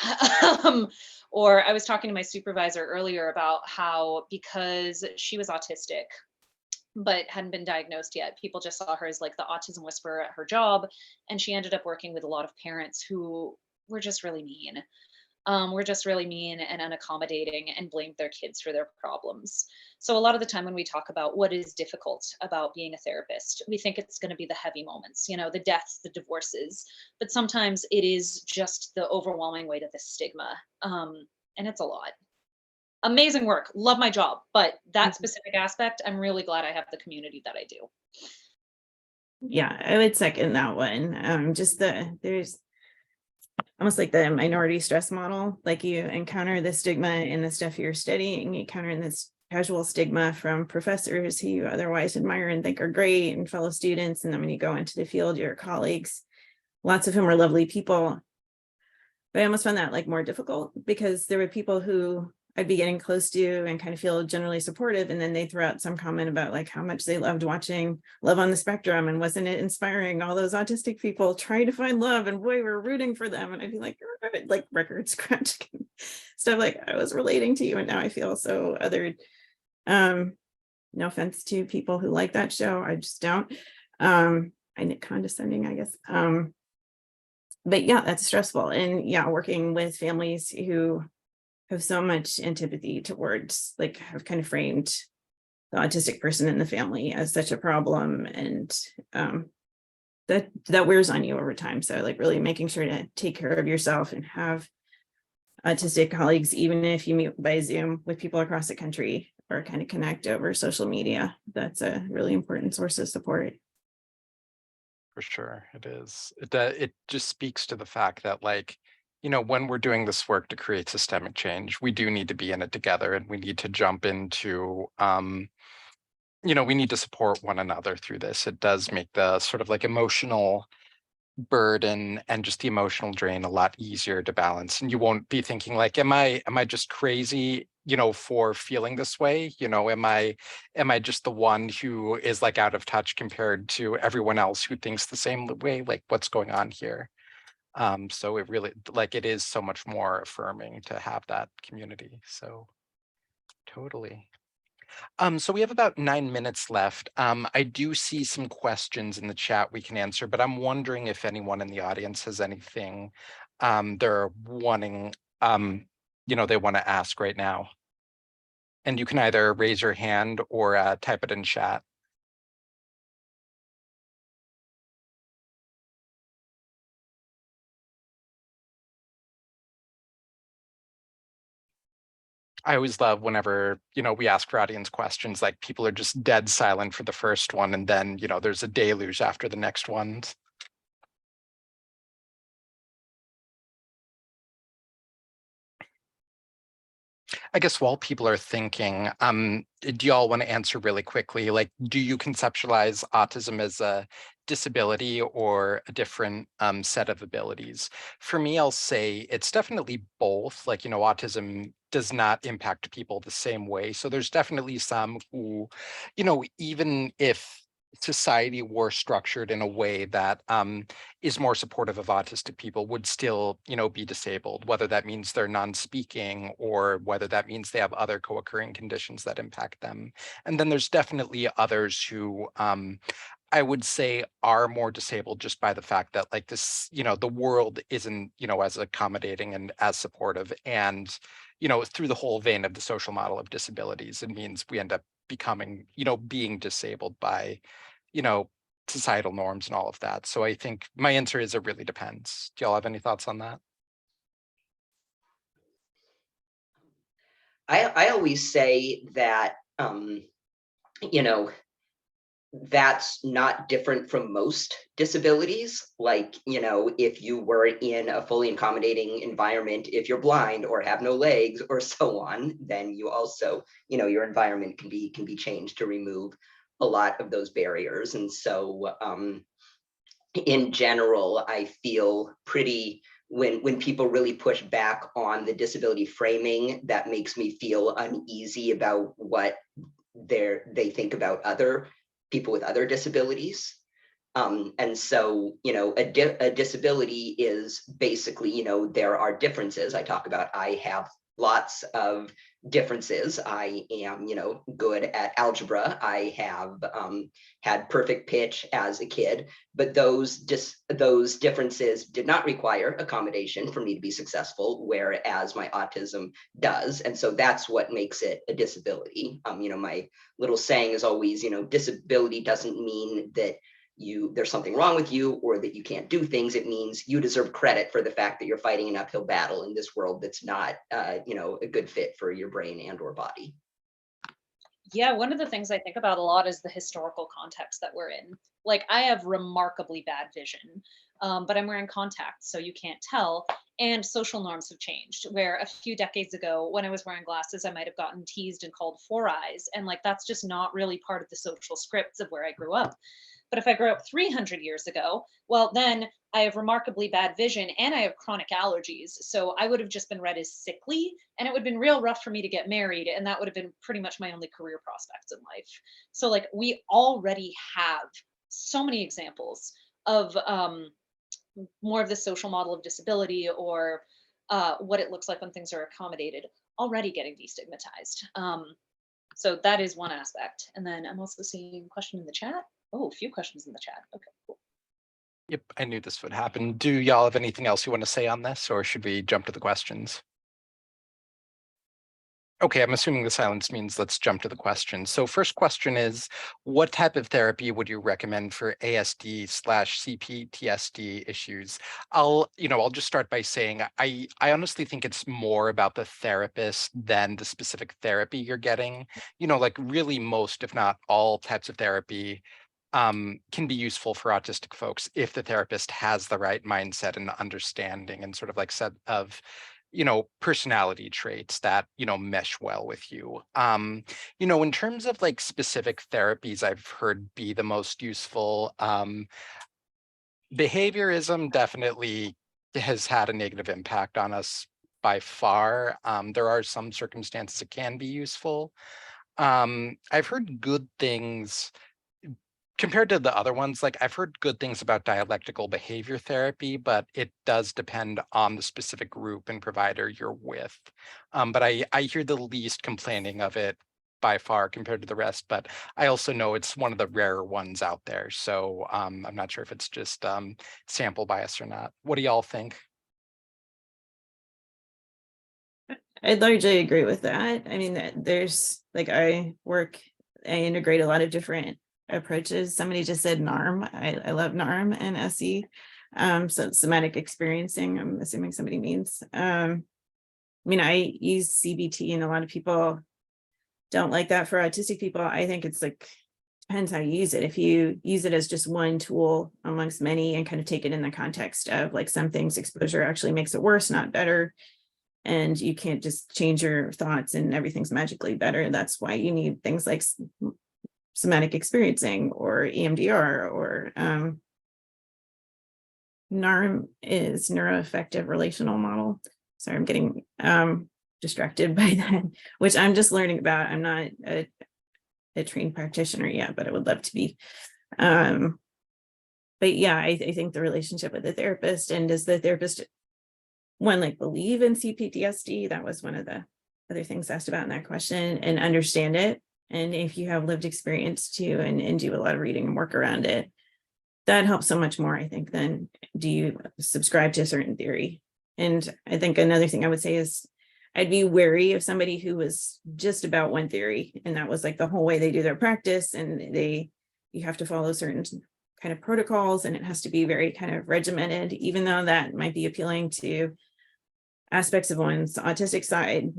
Or I was talking to my supervisor earlier about how, because she was autistic but hadn't been diagnosed yet, people just saw her as like the autism whisperer at her job, and she ended up working with a lot of parents who were just really mean. Were just really mean and unaccommodating and blamed their kids for their problems. So a lot of the time when we talk about what is difficult about being a therapist, we think it's going to be the heavy moments, the deaths, the divorces, but sometimes it is just the overwhelming weight of the stigma. And it's a lot. Amazing work, love my job, but that specific aspect, I'm really glad I have the community that I do. Yeah, I would second that one. There's almost like the minority stress model, like you encounter the stigma in the stuff you're studying, you encounter this casual stigma from professors who you otherwise admire and think are great, and fellow students, and then when you go into the field, your colleagues, lots of whom are lovely people. But I almost found that like more difficult, because there were people who I'd be getting close to and kind of feel generally supportive, and then they throw out some comment about like how much they loved watching Love on the Spectrum, and wasn't it inspiring, all those autistic people trying to find love, and boy, we're rooting for them. And I'd be like record scratching stuff, like I was relating to you and now I feel so othered. No offense to people who like that show, I just don't. I need condescending, I guess. But yeah, that's stressful. And yeah, working with families who have so much antipathy towards, like, have kind of framed the autistic person in the family as such a problem, and that wears on you over time. So like really making sure to take care of yourself and have autistic colleagues, even if you meet by Zoom with people across the country or kind of connect over social media. That's a really important source of support. For sure, it is. It just speaks to the fact that, like, you know, when we're doing this work to create systemic change, we do need to be in it together, and we need to jump into, you know, we need to support one another through this. It does make the sort of like emotional burden and just the emotional drain a lot easier to balance. And you won't be thinking like, am I just crazy, you know, for feeling this way? You know, am I just the one who is like out of touch compared to everyone else who thinks the same way? Like, what's going on here? So it really, like, it is so much more affirming to have that community. So totally. So we have about 9 minutes left. I do see some questions in the chat we can answer, but I'm wondering if anyone in the audience has anything they're wanting, you know, they want to ask right now. And you can either raise your hand or type it in chat. I always love whenever, you know, we ask for audience questions, like people are just dead silent for the first one, and then, you know, there's a deluge after the next ones. I guess while people are thinking, do y'all want to answer really quickly? Like, do you conceptualize autism as a disability or a different set of abilities? For me, I'll say it's definitely both. Like, you know, autism does not impact people the same way. So there's definitely some who, you know, even if society were structured in a way that is more supportive of autistic people, would still, you know, be disabled, whether that means they're non-speaking or whether that means they have other co-occurring conditions that impact them. And then there's definitely others who I would say are more disabled just by the fact that, like, this, you know, the world isn't, you know, as accommodating and as supportive. And, you know, through the whole vein of the social model of disabilities, it means we end up becoming, you know, being disabled by, you know, societal norms and all of that. So I think my answer is it really depends. Do y'all have any thoughts on that? I always say that, you know, that's not different from most disabilities. Like, you know, if you were in a fully accommodating environment, if you're blind or have no legs or so on, then you also, you know, your environment can be changed to remove a lot of those barriers. And so in general, I feel pretty, when people really push back on the disability framing, that makes me feel uneasy about what they think about other people with other disabilities. And so, you know, a disability is basically, you know, there are differences. I talk about, I have lots of differences. I am, you know, good at algebra. I have had perfect pitch as a kid, but those differences did not require accommodation for me to be successful, whereas my autism does. And so that's what makes it a disability. You know, my little saying is always, you know, disability doesn't mean that there's something wrong with you or that you can't do things. It means you deserve credit for the fact that you're fighting an uphill battle in this world that's not you know, a good fit for your brain and or body. Yeah, one of the things I think about a lot is the historical context that we're in. Like, I have remarkably bad vision, but I'm wearing contacts, so you can't tell. And social norms have changed, where a few decades ago, when I was wearing glasses, I might have gotten teased and called four eyes. And like, that's just not really part of the social scripts of where I grew up. But if I grew up 300 years ago, well, then I have remarkably bad vision and I have chronic allergies. So I would have just been read as sickly, and it would have been real rough for me to get married. And that would have been pretty much my only career prospects in life. So, like, we already have so many examples of more of the social model of disability, or what it looks like when things are accommodated, already getting destigmatized. So that is one aspect. And then I'm also seeing a question in the chat. Oh, a few questions in the chat. Okay, cool. Yep, I knew this would happen. Do y'all have anything else you want to say on this, or should we jump to the questions? Okay, I'm assuming the silence means let's jump to the question. So first question is, what type of therapy would you recommend for ASD/CPTSD issues? I'll just start by saying I honestly think it's more about the therapist than the specific therapy you're getting. Like really most, if not all types of therapy can be useful for autistic folks if the therapist has the right mindset and understanding and sort of like set of personality traits that mesh well with you. In terms of like specific therapies I've heard be the most useful, behaviorism definitely has had a negative impact on us by far. There are some circumstances it can be useful. I've heard good things compared to the other ones. Like I've heard good things about dialectical behavior therapy, but it does depend on the specific group and provider you're with. But I hear the least complaining of it by far compared to the rest, but I also know it's one of the rarer ones out there. So I'm not sure if it's just sample bias or not. What do y'all think? I largely agree with that. I mean, there's like I integrate a lot of different approaches. Somebody just said NARM. I love NARM and SE. So somatic experiencing, I'm assuming somebody means. I mean, I use CBT and a lot of people don't like that for autistic people. I think it's like, depends how you use it. If you use it as just one tool amongst many and kind of take it in the context of like some things exposure actually makes it worse, not better. And you can't just change your thoughts and everything's magically better. That's why you need things like somatic experiencing or EMDR or NARM is neuroaffective relational model. Sorry, I'm getting distracted by that, which I'm just learning about. I'm not a trained practitioner yet, but I would love to be. But yeah, I think the relationship with the therapist, and does the therapist like believe in CPTSD? That was one of the other things asked about in that question, and understand it. And if you have lived experience too, and do a lot of reading and work around it, that helps so much more, I think, than do you subscribe to a certain theory. And I think another thing I would say is I'd be wary of somebody who was just about one theory, and that was like the whole way they do their practice, and you have to follow certain kind of protocols, and it has to be very kind of regimented, even though that might be appealing to aspects of one's autistic side.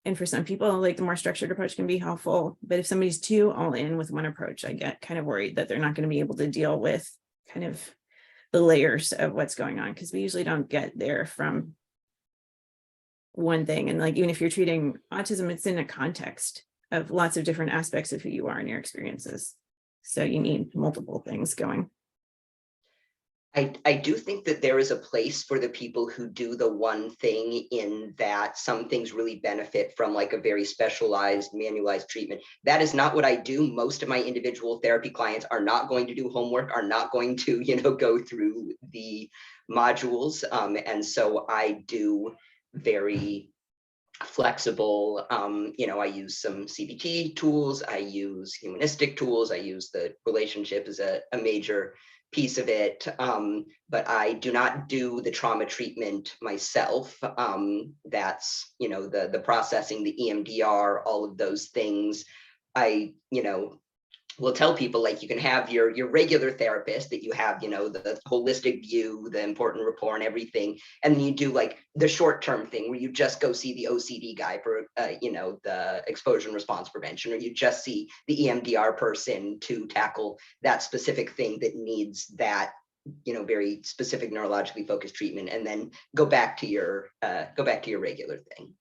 And for some people, like the more structured approach can be helpful. But if somebody's too all in with one approach, I get kind of worried that they're not going to be able to deal with kind of the layers of what's going on, because we usually don't get there from one thing. And like, even if you're treating autism, it's in a context of lots of different aspects of who you are and your experiences. So you need multiple things going. I do think that there is a place for the people who do the one thing, in that some things really benefit from like a very specialized manualized treatment. That is not what I do. Most of my individual therapy clients are not going to do homework, are not going to, go through the modules. And so I do very flexible, I use some CBT tools, I use humanistic tools, I use the relationship as a major piece of it, but I do not do the trauma treatment myself. That's, the processing, the EMDR, all of those things. I, will tell people, like, you can have your regular therapist that you have, the holistic view, the important rapport and everything. And then you do like the short-term thing where you just go see the OCD guy for, the exposure and response prevention, or you just see the EMDR person to tackle that specific thing that needs that, very specific neurologically focused treatment, and then go back to your regular thing.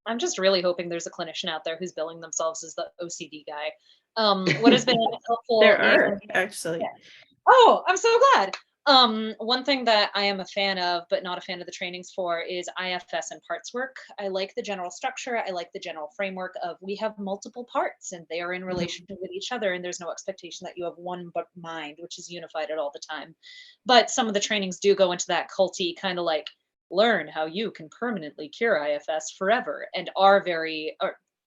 I'm just really hoping there's a clinician out there who's billing themselves as the OCD guy. What has been helpful? There are actually. Yeah. Oh, I'm so glad. One thing that I am a fan of, but not a fan of the trainings for, is IFS and parts work. I like the general structure. I like the general framework of, we have multiple parts and they are in relationship with each other, and there's no expectation that you have one but mind, which is unified at all the time. But some of the trainings do go into that culty kind of like, learn how you can permanently cure IFS forever, and are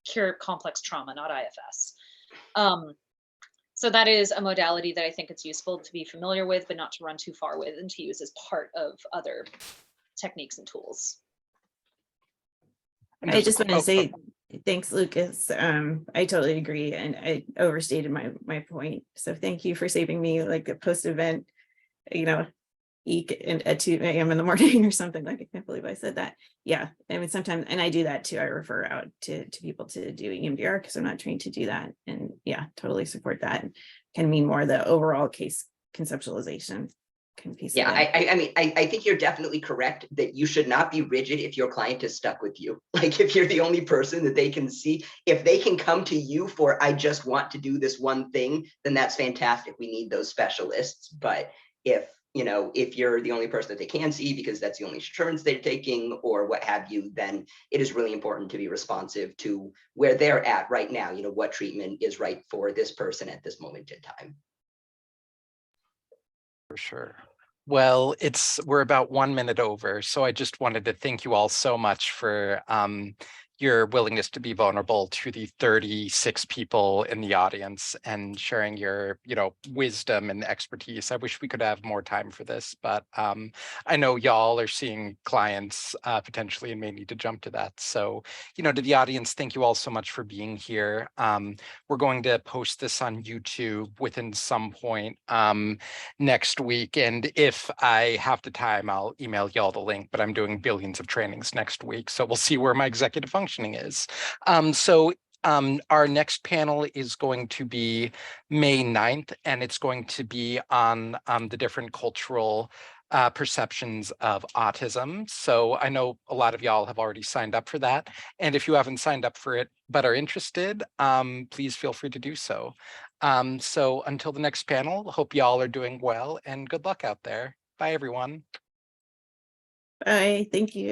cure complex trauma, not IFS. So that is a modality that I think it's useful to be familiar with, but not to run too far with, and to use as part of other techniques and tools. And I just want to oh, say thanks, Lucas. I totally agree, and I overstated my point. So thank you for saving me, like a post event, at 2 a.m. in the morning or something. Like, I can't believe I said that. Yeah, I mean, sometimes, and I do that too. I refer out to people to do EMDR because I'm not trained to do that. And yeah, totally support that. Can mean more the overall case conceptualization. Yeah, I mean, I think you're definitely correct that you should not be rigid if your client is stuck with you. Like, if you're the only person that they can see, if they can come to you for, I just want to do this one thing, then that's fantastic. We need those specialists. But if you're the only person that they can see because that's the only insurance they're taking or what have you, then it is really important to be responsive to where they're at right now. What treatment is right for this person at this moment in time. for sure. Well, we're about 1 minute over, so I just wanted to thank you all so much for your willingness to be vulnerable to the 36 people in the audience and sharing your, wisdom and expertise. I wish we could have more time for this, but I know y'all are seeing clients potentially and may need to jump to that. So, to the audience, thank you all so much for being here. We're going to post this on YouTube within some point next week. And if I have the time, I'll email y'all the link, but I'm doing billions of trainings next week. So we'll see where my executive functioning is. Our next panel is going to be May 9th, and it's going to be on the different cultural perceptions of autism. So I know a lot of y'all have already signed up for that. And if you haven't signed up for it but are interested, please feel free to do so. So until the next panel, hope y'all are doing well and good luck out there. Bye, everyone. Bye. Thank you.